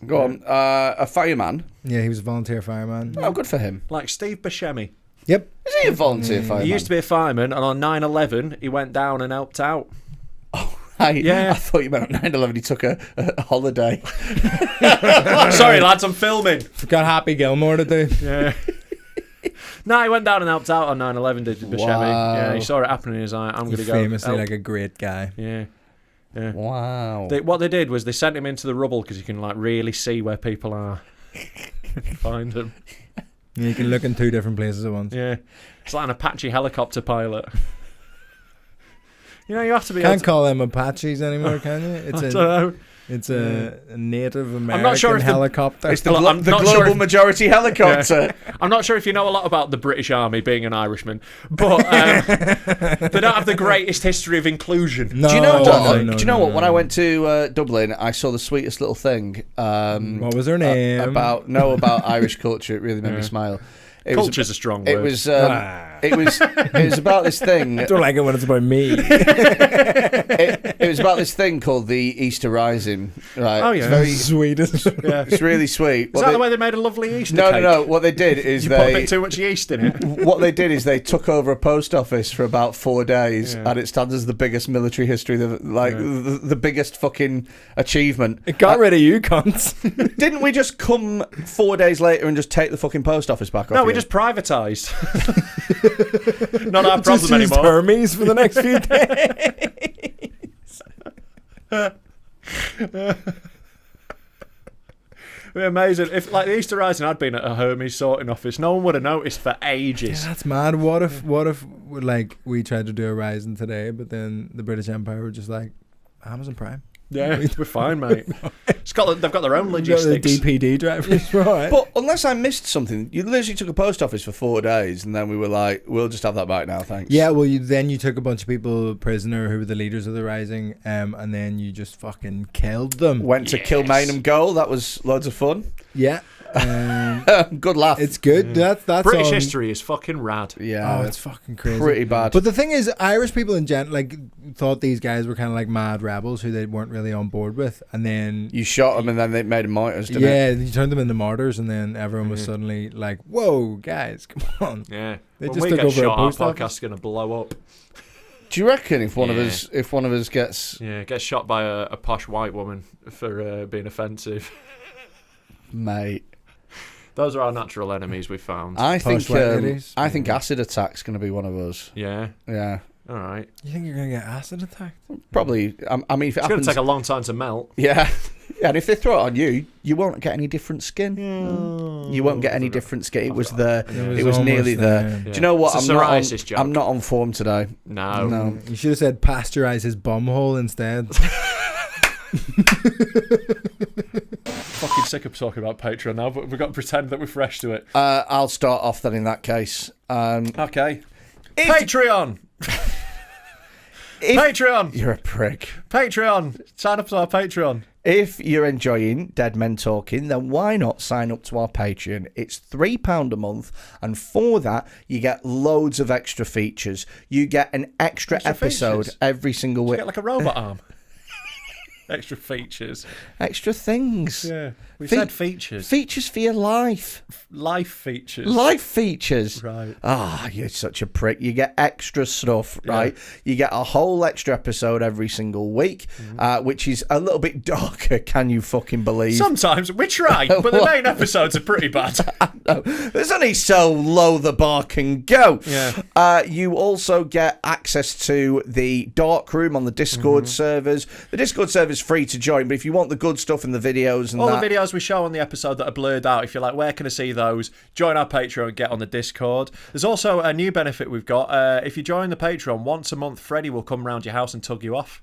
Go on. A fireman. Yeah, he was a volunteer fireman. Oh, good for him. Like Steve Buscemi. Yep. Is he a volunteer fireman? He used to be a fireman, and on 9/11 he went down and helped out. I thought you meant on 9/11 he took a holiday. Sorry, lads, I'm filming. Got Happy Gilmore to do. Yeah. No, he went down and helped out on 9/11, did Buscemi. Wow. Yeah, he saw it happening in his eye. I'm going to go. Famously like a great guy. Yeah. Wow. What they did was they sent him into the rubble because you can really see where people are. Find them. Yeah, you can look in 2 different places at once. Yeah. It's like an Apache helicopter pilot. You have to be. Can't call them Apaches anymore, can you? I don't know. It's a Native American helicopter. It's the global majority helicopter. Yeah. I'm not sure if you know a lot about the British Army, being an Irishman, but they don't have the greatest history of inclusion. No, do you know what? Do you know what? When I went to Dublin, I saw the sweetest little thing. What was her name? About Irish culture. It really made me smile. Culture's a strong word. It It was about this thing. I don't like it when it's about me. It was about this thing called the Easter Rising. Right. Oh, yeah. It's very sweet. Yeah. It's really sweet. Is that the way they made a lovely Easter No, cake? no. What they did is You put a bit too much yeast in it. What they did is they took over a post office for about 4 days, and it stands as the biggest military history, the biggest fucking achievement. It got rid of you, cunts. Didn't we just come 4 days later and just take the fucking post office back off? No, we you? just privatised. Not our problem Just used anymore. Hermes for the next few days. It'd be amazing if, like, the Easter Rising had been at a Hermes sorting office. No one would have noticed for ages. Yeah, that's mad. What if like we tried to do a Rising today, but then the British Empire were just like Amazon Prime? Yeah, we're fine, mate. Scotland, they've got their own The logistics. DPD drivers, right? But unless I missed something, you literally took a post office for 4 days, and then we were like, "We'll just have that back now, thanks." Yeah, well, you took a bunch of people prisoner who were the leaders of the Rising, and then you just fucking killed them. Went to Kilmainham Goal. That was loads of fun. Yeah, Good laugh. it's good. That's British on- history is fucking rad. yeah, Oh, it's fucking crazy. pretty bad. But the thing is, Irish people in general thought these guys were kind of like mad rebels who they weren't really on board with, and then You shot them, and then they made them martyrs, didn't it? you turned them into martyrs, and then everyone was suddenly like, "Whoa, guys, come on!" Yeah. They When just we took get over a shot, our post office. podcast's going to blow up. Do you reckon if one Yeah. of us gets Yeah, get shot by a posh white woman for being offensive. mate? Those are our natural enemies we've found. I think white ladies? I think acid attack's going to be one of us. Yeah. Yeah, All right. You think you're gonna get acid attacked? probably. I mean, if it It's going happens, to take a long time to melt. yeah, and if they throw it on you, you won't get any different skin. You won't get any different skin. It was there. It was almost nearly there. there. Do you know what? It's a psoriasis joke. I'm not on form today. No. No. You should have said pasteurize his bumhole instead. Fucking sick of talking about Patreon now, but we've got to pretend that we're fresh to it. I'll start off then in that case. Okay. Patreon! Patreon! You're a prick. Patreon! Sign up to our Patreon. If you're enjoying Dead Men Talking, then why not sign up to our Patreon? It's £3 a month, and for that, you get loads of extra features. You get an extra episode features? every single You week. get like a robot arm. Extra features. Extra things. Yeah. We Fe- said features. Features for your life. Life features. Life features. Right. Ah, you're such a prick. You get extra stuff, right? You get a whole extra episode every single week, which is a little bit darker, can you fucking believe? Sometimes we try, but the main episodes are pretty bad. No, there's only so low the bar can go. Yeah. You also get access to the dark room on the Discord servers. The Discord server's free to join, but if you want the good stuff and the videos and All that, the videos we show on the episode that are blurred out, if you're like, where can I see those? Join our Patreon and get on the Discord. There's also a new benefit we've got. If you join the Patreon, once a month, Freddy will come round your house and tug you off.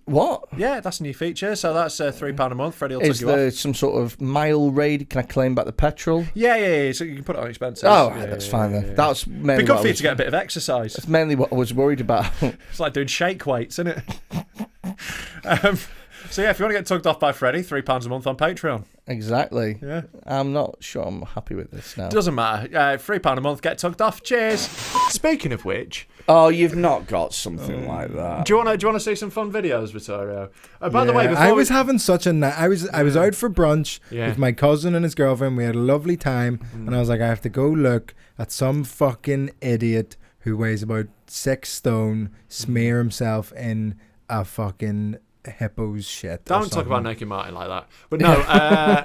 what? Yeah, that's a new feature. So that's £3 a month. Freddy will Is tug you there off. some sort of mile raid? Can I claim back the petrol? Yeah. So you can put it on expenses. Oh, right, Yeah, that's yeah, fine yeah, then. yeah. That's mainly Be good what for I you was, to get a bit of exercise. that's mainly what I was worried about. It's like doing shake weights, isn't it? So yeah, if you want to get tugged off by Freddy, £3 a month on Patreon. Exactly. Yeah. I'm not sure I'm happy with this now. Doesn't matter. £3 a month, get tugged off. Cheers. Speaking of which, Oh, you've not got something like that. do you want to see some fun videos, Vittorio? By the way, Yeah, before I was having such a I was out for brunch Yeah. with my cousin and his girlfriend. We had a lovely time, and I was like, I have to go look at some fucking idiot who weighs about 6 stone smear himself in a fucking hippo's shit. or Don't talk something. about Naked Martin like that. But no,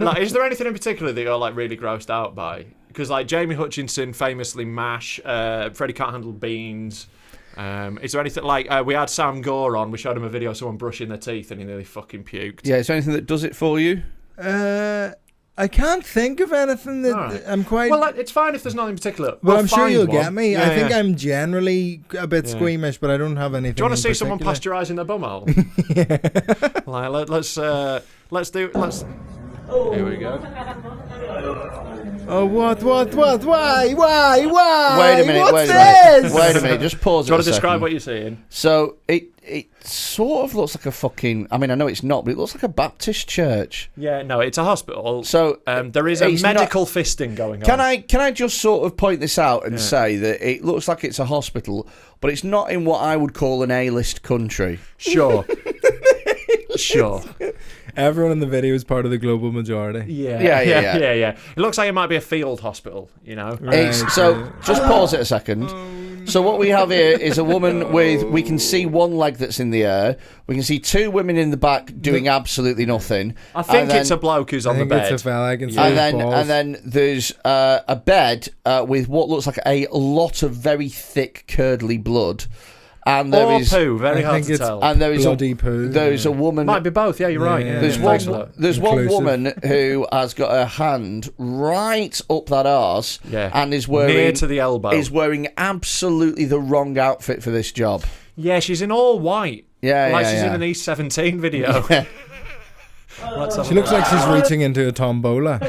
like, is there anything in particular that you're like really grossed out by? Because like Jamie Hutchinson famously mash, Freddie can't handle beans. Is there anything like we had Sam Gore on? We showed him a video of someone brushing their teeth and he nearly fucking puked. Yeah, is there anything that does it for you? I can't think of anything that Alright. I'm quite. Well, it's fine if there's nothing in particular. Well, We'll I'm sure find you'll one. get me. Yeah, I think yeah. I'm generally a bit squeamish, but I don't have anything. Do you want to see in someone particular. pasteurising their bumhole? Like, let's Here we go. Oh, what? Why? Wait a minute, What's this? wait a minute, just pause Do you it want to a describe second. what you're seeing? So, it sort of looks like a fucking... I mean, I know it's not, but it looks like a Baptist church. Yeah, no, it's a hospital. So, there is a medical fisting going on. Can I just sort of point this out and say that it looks like it's a hospital, but it's not in what I would call an A-list country. Sure. Sure. Everyone in the video is part of the global majority. Yeah. It looks like it might be a field hospital, you know? So, just pause it a second. So what we have here is a woman with... We can see one leg that's in the air. We can see two women in the back doing absolutely nothing. I think it's a bloke who's on the bed. It's a fella. I can see And his balls. then there's a bed with what looks like a lot of very thick, curdly blood. And there or is poo, very I hard think to it's tell. and there is bloody poo. There is a woman. Might be both. Yeah, you're right. Yeah. Yeah, There's thanks for one. that. There's one Inclusive. woman who has got her hand right up that arse, and is wearing near to the elbow. Is wearing absolutely the wrong outfit for this job. Yeah, she's in all white. Yeah, like yeah, she's yeah. in an East 17 video. Yeah. She looks like she's reaching into a tombola.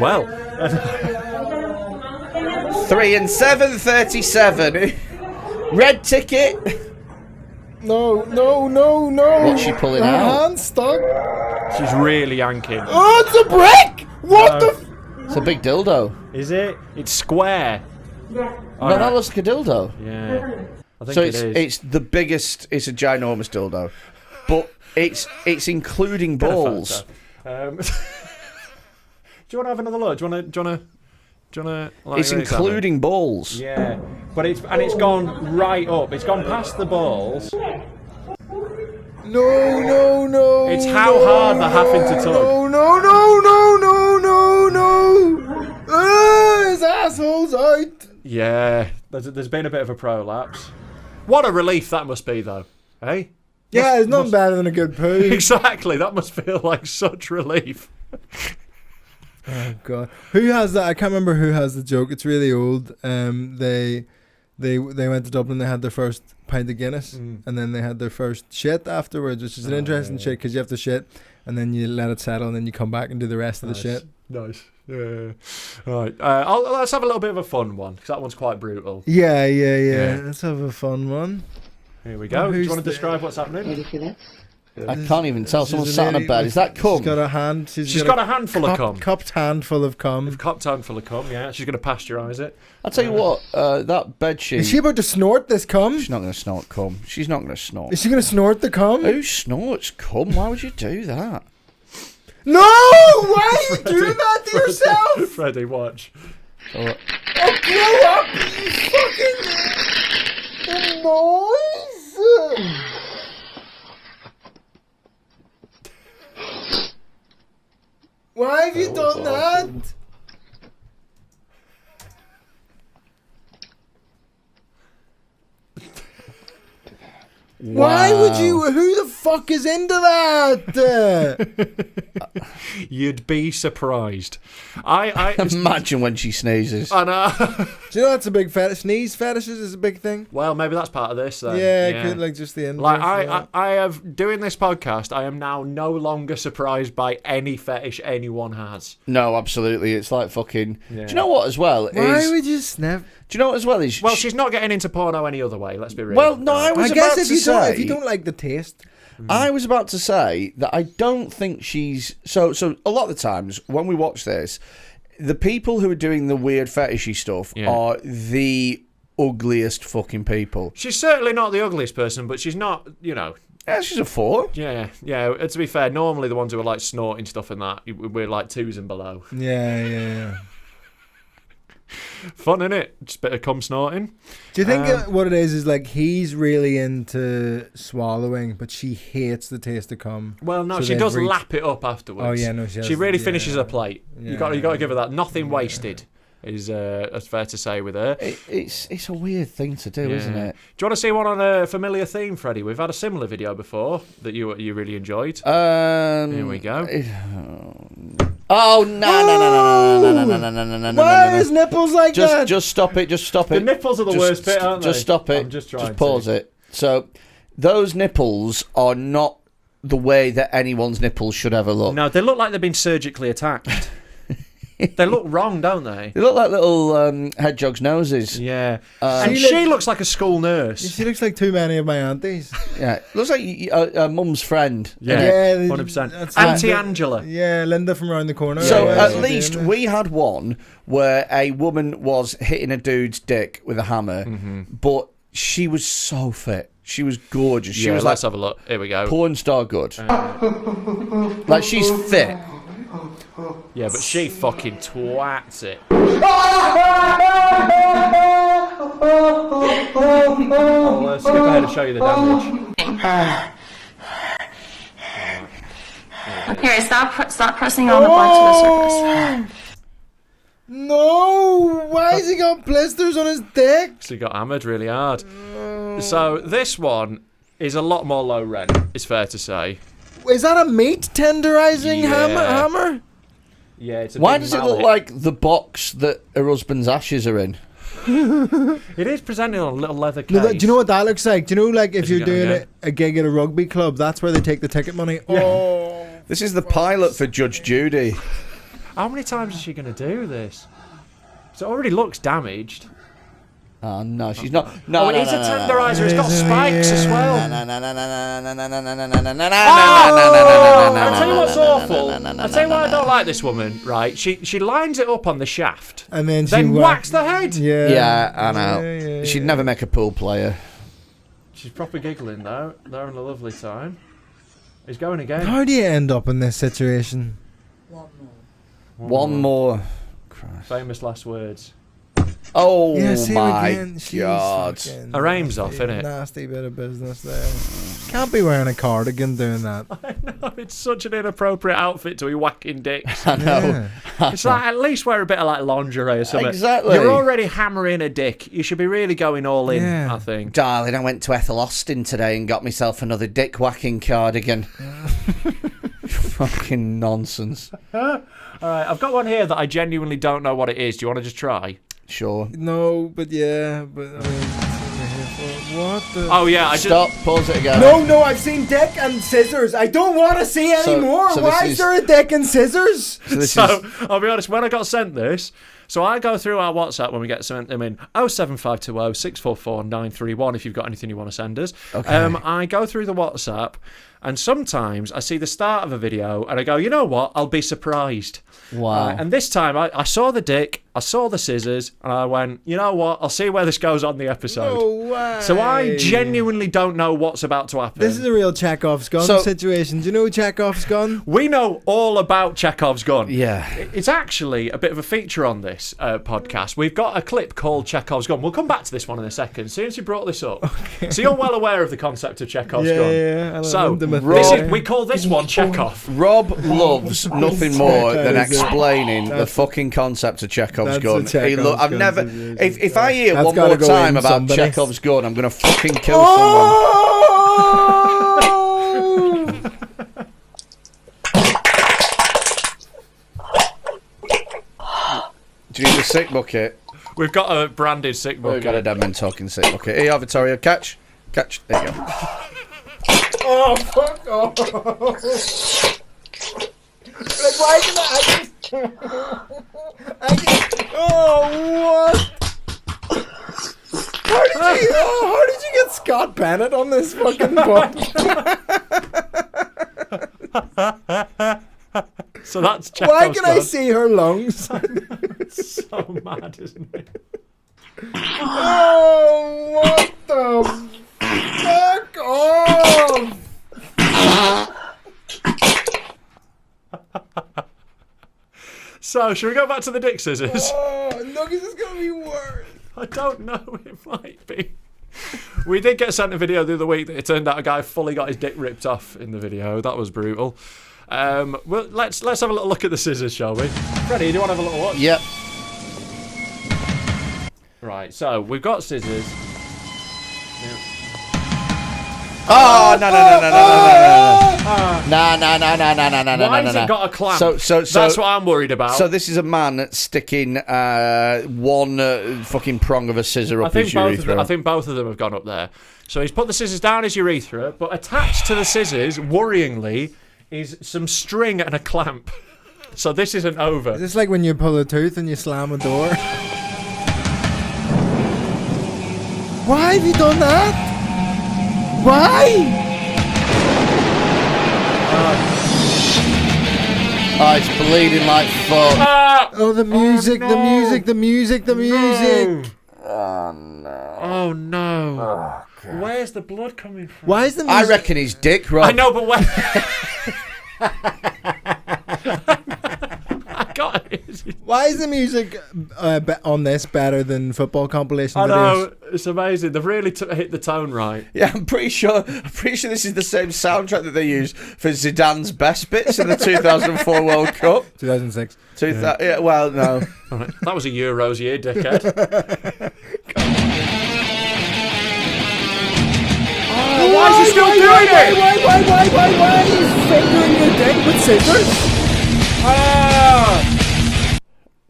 Well, 3 and 7:37. Red ticket. No. What's she pulling Her out? hand's stuck. she's really yanking. Oh, it's a brick! What the? It's a big dildo. Is it? It's square. No, that looks like a dildo. Yeah. I think So it is. it's the biggest. It's a ginormous dildo, but it's including balls. Do you want to have another look? Do you want to? Like, It's including balls. Yeah, but it's gone right up. It's gone past the balls. No. It's how hard they're having to tug. No. His asshole's out. Yeah, there's been a bit of a prolapse. What a relief that must be, though. Hey? Yeah, it's nothing better than a good poo. Exactly. That must feel like such relief. Oh God, who has that? I can't remember who has the joke. It's really old. They went to Dublin. They had their first pint of Guinness, and then they had their first shit afterwards, which is an interesting shit because you have to shit, and then you let it settle, and then you come back and do the rest of the shit. Nice. Yeah. Right. Let's have a little bit of a fun one because that one's quite brutal. Yeah. Let's have a fun one. Here we go. Do you want to describe what's happening? Ready for this? I can't even tell. Someone's She's sat on a lady bed. Is that cum? She's got a hand. She's got a handful of cum. Cupped handful of cum. Cupped handful of cum, yeah. She's going to pasteurise it. I'll tell you what. That bed sheet. Is she about to snort this cum? She's not going to snort cum. She's not going to snort. Is she going to snort the cum? Who snorts cum? Why would you do that? No! Why are you doing that to yourself? Freddy, watch. Oh, Oh, grow up, you fucking noise! Why have you done that? Why would you? Who the fuck is into that? You'd be surprised. I imagine when she sneezes. I know. Do you know that's a big fetish? Sneeze fetishes is a big thing. Well, maybe that's part of this. Then. Yeah, could, like just the end. Like I have doing this podcast. I am now no longer surprised by any fetish anyone has. No, absolutely. It's like fucking. Yeah. Do you know what as well? Why would you snap? Do you know what as well is? Well, she's not getting into porno any other way. Let's be real. Well, no, I guess if you don't like the taste. I was about to say that I don't think she's so a lot of the times when we watch this, the people who are doing the weird fetishy stuff are the ugliest fucking people. She's certainly not the ugliest person, but she's not, you know. Yeah, she's a 4. Yeah. To be fair, normally the ones who are like snorting stuff and that, we're like 2s and below. Yeah. Fun, innit? Just a bit of cum snorting. Do you think what it is like he's really into swallowing, but she hates the taste of cum? Well, no, so she does lap it up afterwards. Oh yeah, no, she really finishes her plate. You got to give her that. Nothing wasted is fair to say with her. It's a weird thing to do, isn't it? Do you want to see one on a familiar theme, Freddie? We've had a similar video before that you really enjoyed. Here we go. Oh no! Why are his nipples like that? Just stop it! Just stop it! The nipples are the worst bit, aren't they? Just stop it! I'm just trying. Just pause it. So, those nipples are not the way that anyone's nipples should ever look. No, they look like they've been surgically attacked. They look wrong, don't they? They look like little hedgehogs' noses. Yeah. And she looks like a school nurse. She looks like too many of my aunties. Yeah, looks like a mum's friend. Yeah, 100%. Auntie Angela. Yeah, Linda from around the corner. So at least we had one where a woman was hitting a dude's dick with a hammer, but she was so fit. She was gorgeous. She was let's have a look. Here we go. Porn star good. Like, she's fit. Yeah, but she fucking twats it. I'll skip ahead and show you the damage. Here, stop pressing on the blood to the surface. No! Why has he got blisters on his dick? So he got hammered really hard. So this one is a lot more low rent, it's fair to say. Is that a meat tenderizing hammer? Yeah, it's a Why big does it mallet. look like the box that her husband's ashes are in? It is presented on a little leather case. No, do you know what that looks like? Do you know, like, if Is it you're gonna doing a gig at a rugby club, that's where they take the ticket money? Oh. This is the pilot for Judge Judy. How many times is she going to do this? So it already looks damaged. Oh, no, she's not. No, it is a tenderizer. It's got Is it? spikes as well. I'll I'll tell you what's awful. I'll tell you why I don't like this woman, right? She lines it up on the shaft. And then whacks the head. Yeah. Yeah, I know. Yeah. She'd never make a pool player. She's proper giggling, though. They're having a lovely time. He's going again. How do you end up in this situation? One more. Christ. Famous last words. Oh, Yeah, see my again. She's God. fucking Her aim's off, nasty- innit? Nasty bit of business there. Can't be wearing a cardigan doing that. I know, it's such an inappropriate outfit to be whacking dicks. I know. Yeah. It's like, at least wear a bit of like lingerie or something. Exactly. You're already hammering a dick. You should be really going all in, Yeah. I think. Darling, I went to Ethel Austin today and got myself another dick whacking cardigan. Fucking nonsense. All right, I've got one here that I genuinely don't know what it is. Do you want to just try? Sure. No, but yeah, but I mean, that's what we're here for. What the? Oh yeah, Stop. Pause it again. No, I've seen dick and scissors. I don't want to see any more. so Why this is there a dick and scissors? So this So is... I'll be honest, when I got sent this, so I go through our WhatsApp when we get sent them in 07520 644 931 if you've got anything you want to send us. Okay. I go through the WhatsApp and sometimes I see the start of a video and I go, you know what, I'll be surprised. Wow. And this time I saw the dick, I saw the scissors, and I went, you know what, I'll see where this goes on the episode. No way. So I genuinely don't know what's about to happen. This is a real Chekhov's gun So- situation. Do you know Chekhov's gun? We know all about Chekhov's gun. Yeah. It's actually a bit of a feature on this podcast. We've got a clip called Chekhov's gun. We'll come back to this one in a second, as soon as you brought this up. Okay. So you're well aware of the concept of Chekhov's gun. Yeah. So we call this one Chekhov. Rob loves nothing more than That is it. explaining the fucking concept of Chekhov's That's gun. a Chekhov's I've gun never. situation. If I hear That's one gotta more go time in about somebody. Chekhov's gun, I'm gonna fucking kill someone. Do you need a sick bucket? We've got a branded sick We've bucket. got a dead man talking sick bucket. Here you are, Vittorio. Catch. There you go. Oh, fuck off. Like, why can I just... Oh, what? How did you get Scott Bennett on this fucking book? So that's Chekhov's Why can gun. I see her lungs? It's so mad, isn't it? Oh, what the fuck off? So, should we go back to the dick scissors? Oh, no, because it's going to be worse. I don't know, it might be. We did get sent a video the other week that it turned out a guy fully got his dick ripped off in the video. That was brutal. Well, let's have a little look at the scissors, shall we? Freddy, do you want to have a little watch? Yep. Right, so we've got scissors. Oh, no. No. Why has it got a clamp? So that's what I'm worried about. So this is a man sticking one fucking prong of a scissor up his urethra. I think both of them have gone up there. So he's put the scissors down his urethra, but attached to the scissors, worryingly, is some string and a clamp. So this isn't over. Is this like when you pull a tooth and you slam a door? Why have you done that? Why? Oh, it's bleeding like fuck. Oh, the music, no. the music, the music, the music. Oh, no. Oh no. Where's the blood coming from? Why is the music? I reckon he's dick, Rob. I know, but where? I got it. Why is the music on this better than football compilation I videos? know, it's amazing. They've really hit the tone right. Yeah, I'm pretty sure this is the same soundtrack that they used for Zidane's best bits in the 2004 World Cup. 2006. Yeah, well, no. All right. That was a Euros year, dickhead. Oh, why is he still doing it? Why? He's fingering your dick with scissors?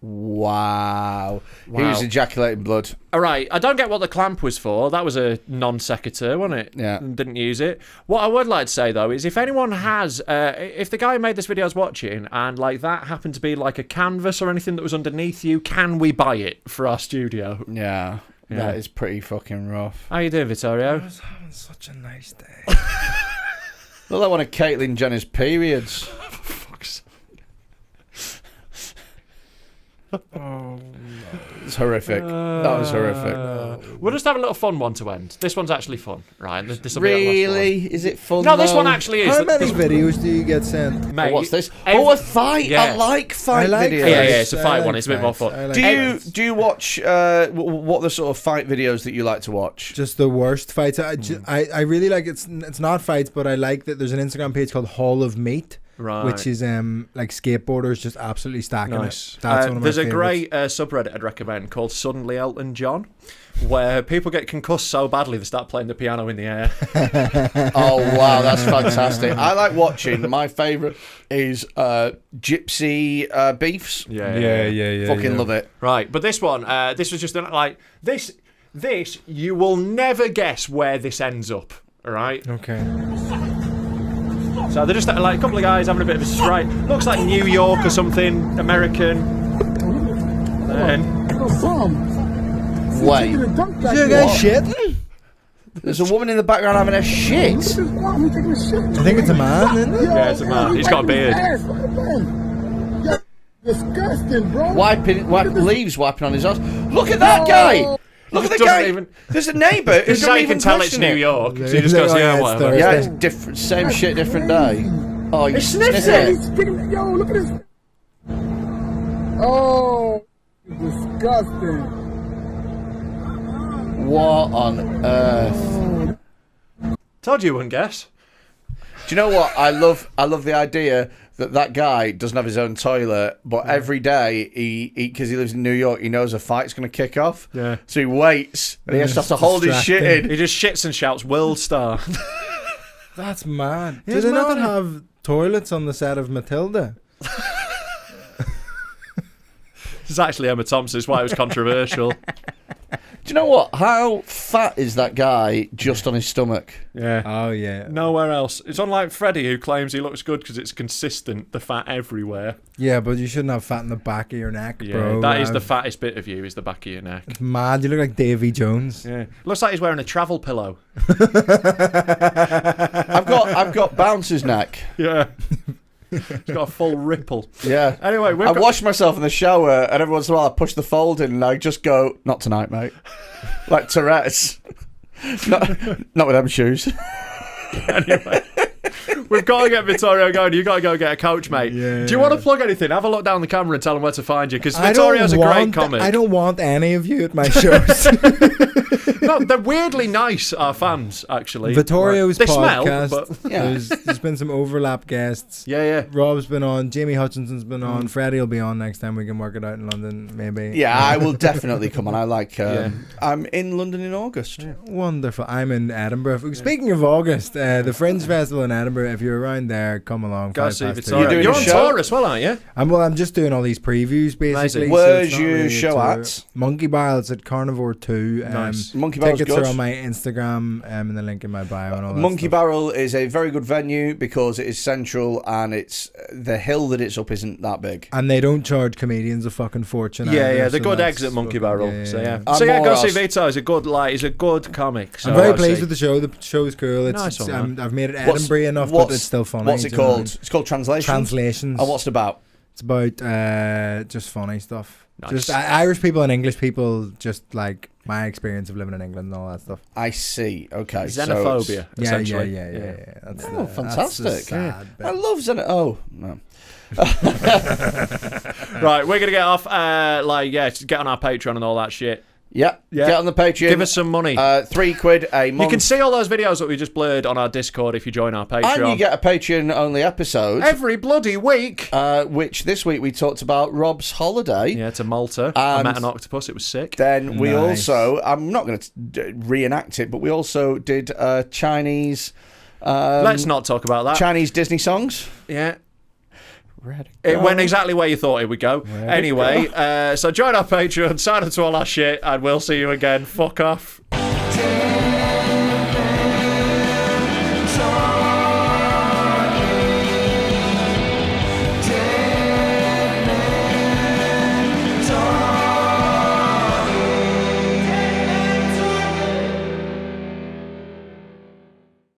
Wow. He was ejaculating blood. All right, I don't get what the clamp was for. That was a non sequitur, wasn't it? Yeah. Didn't use it. What I would like to say, though, is if anyone has, if the guy who made this video is watching and like that happened to be like a canvas or anything that was underneath you, can we buy it for our studio? Yeah. That is pretty fucking rough. How you doing, Vittorio? I was having such a nice day. Look like one of Caitlyn Jenner's periods. Oh, It's horrific. That was horrific. We'll just have a little fun one to end. This one's actually fun, right? This will be our last one. Really? Is it fun? No, this though? one actually is. how many videos do you get sent? Mate, What's this? every- A fight. Yeah. I like fight videos. Yeah, it's a I fight like one. It's a bit more fights. fun. I like Do you watch what are the sort of fight videos that you like to watch? Just the worst fights. I really like it's not fights, but I like that there's an Instagram page called Hall of Meat, Right. which is like skateboarders just absolutely stacking Nice. it. That's one of my There's a favorites. great subreddit I'd recommend called Suddenly Elton John, where people get concussed so badly they start playing the piano in the air. Oh wow, that's fantastic. I like watching. My favourite is Gypsy Beefs. Yeah. Fucking love it. Right, but this one, this was just like this. This you will never guess where this ends up. All right. Okay. So they're just like a couple of guys having a bit of a strike. Looks like New York or something, American. Then Wait, Is your guy shitting? there's a woman in the background having a shit. I think it's a man, isn't it? yeah, it's a man. He's got a beard. Disgusting, bro. Leaves wiping on his ass. Look at that guy. Look at the Doesn't guy. even- There's a neighbour. This is how you can tell it's New York. So he just goes, yeah, whatever. Yeah, it's different. Same shit, different day. Oh, you sniffs sniffed it. Yo, look at this. Oh, disgusting. What on earth? Told you wouldn't guess. Do you know what? I love the idea that guy doesn't have his own toilet, but every day because he lives in New York, he knows a fight's going to kick off. Yeah. So he waits and he has to hold his shit in. He just shits and shouts, "World star." That's mad. It Do is they mad, not isn't it? have toilets on the set of Matilda? It's actually Emma Thompson. That's why it was controversial. Do you know what? How fat is that guy just on his stomach? Yeah. Oh yeah. Nowhere else. It's unlike Freddy, who claims he looks good because it's consistent. The fat everywhere. Yeah, but you shouldn't have fat in the back of your neck, Yeah, bro. that is the fattest bit of you. Is the back of your neck. It's mad. You look like Davy Jones. Yeah. Looks like he's wearing a travel pillow. I've got Bouncer's neck. Yeah. He's got a full ripple. Yeah. Anyway, I wash myself in the shower, and every once in a while I push the fold in, and I just go, "Not tonight, mate." Like Tourette's. Not with them shoes. Anyway, we've got to get Vittorio going. You've got to go get a coach, mate. Yeah. Do you want to plug anything? Have a look down the camera and tell them where to find you, because I don't Vittorio's a great want- comic. I don't want any of you at my shows. No, they're weirdly nice, our fans, actually. Vittorio's they podcast. smell, but... Yeah. There's been some overlap guests. Yeah. Rob's been on. Jamie Hutchinson's been on. Freddie will be on next time. We can work it out in London, maybe. Yeah, I will definitely come on. I like. I'm in London in August. Yeah. Wonderful. I'm in Edinburgh. Speaking of August, the Fringe Festival in Edinburgh. If you're around there, come along. Go see You're You're on tour as well, aren't you? I'm just doing all these previews, basically. Where's so your really show at? Monkey Barrel. It's at Carnivore 2. Nice. Monkey Barrel's tickets good. are on my Instagram and the link in my bio and all that Monkey stuff. Barrel is a very good venue because it is central and it's the hill that it's up isn't that big. And they don't charge comedians a fucking fortune. Yeah, either, they're so good that's eggs at Monkey Barrel. Yeah. Go see Vito. He's a good he's a good comic. So I'm very pleased with the show. The show's cool. Nice one, I've made it Edinburgh enough, but it's still funny. What's it called? It's called Translations. Translations. And what's it about? It's about just funny stuff. Nice. Just Irish people and English people, just like my experience of living in England and all that stuff. I see. Okay. Xenophobia, essentially. Yeah. That's fantastic. That's the sad bit. I love Xenophobia. Oh, no. Right, we're going to get off. Get on our Patreon and all that shit. Yeah. Get on the Patreon. Give us some money. £3 a month. You can see all those videos that we just blurred on our Discord if you join our Patreon. And you get a Patreon-only episode. Every bloody week. Which this week we talked about Rob's holiday. Yeah, to Malta. I met an octopus. It was sick. Then we also, I'm not going to reenact it, but we also did Chinese... Let's not talk about that. Chinese Disney songs. Yeah. It went exactly where you thought it would go. Anyway, so join our Patreon, sign up to all our shit, and we'll see you again. Fuck off.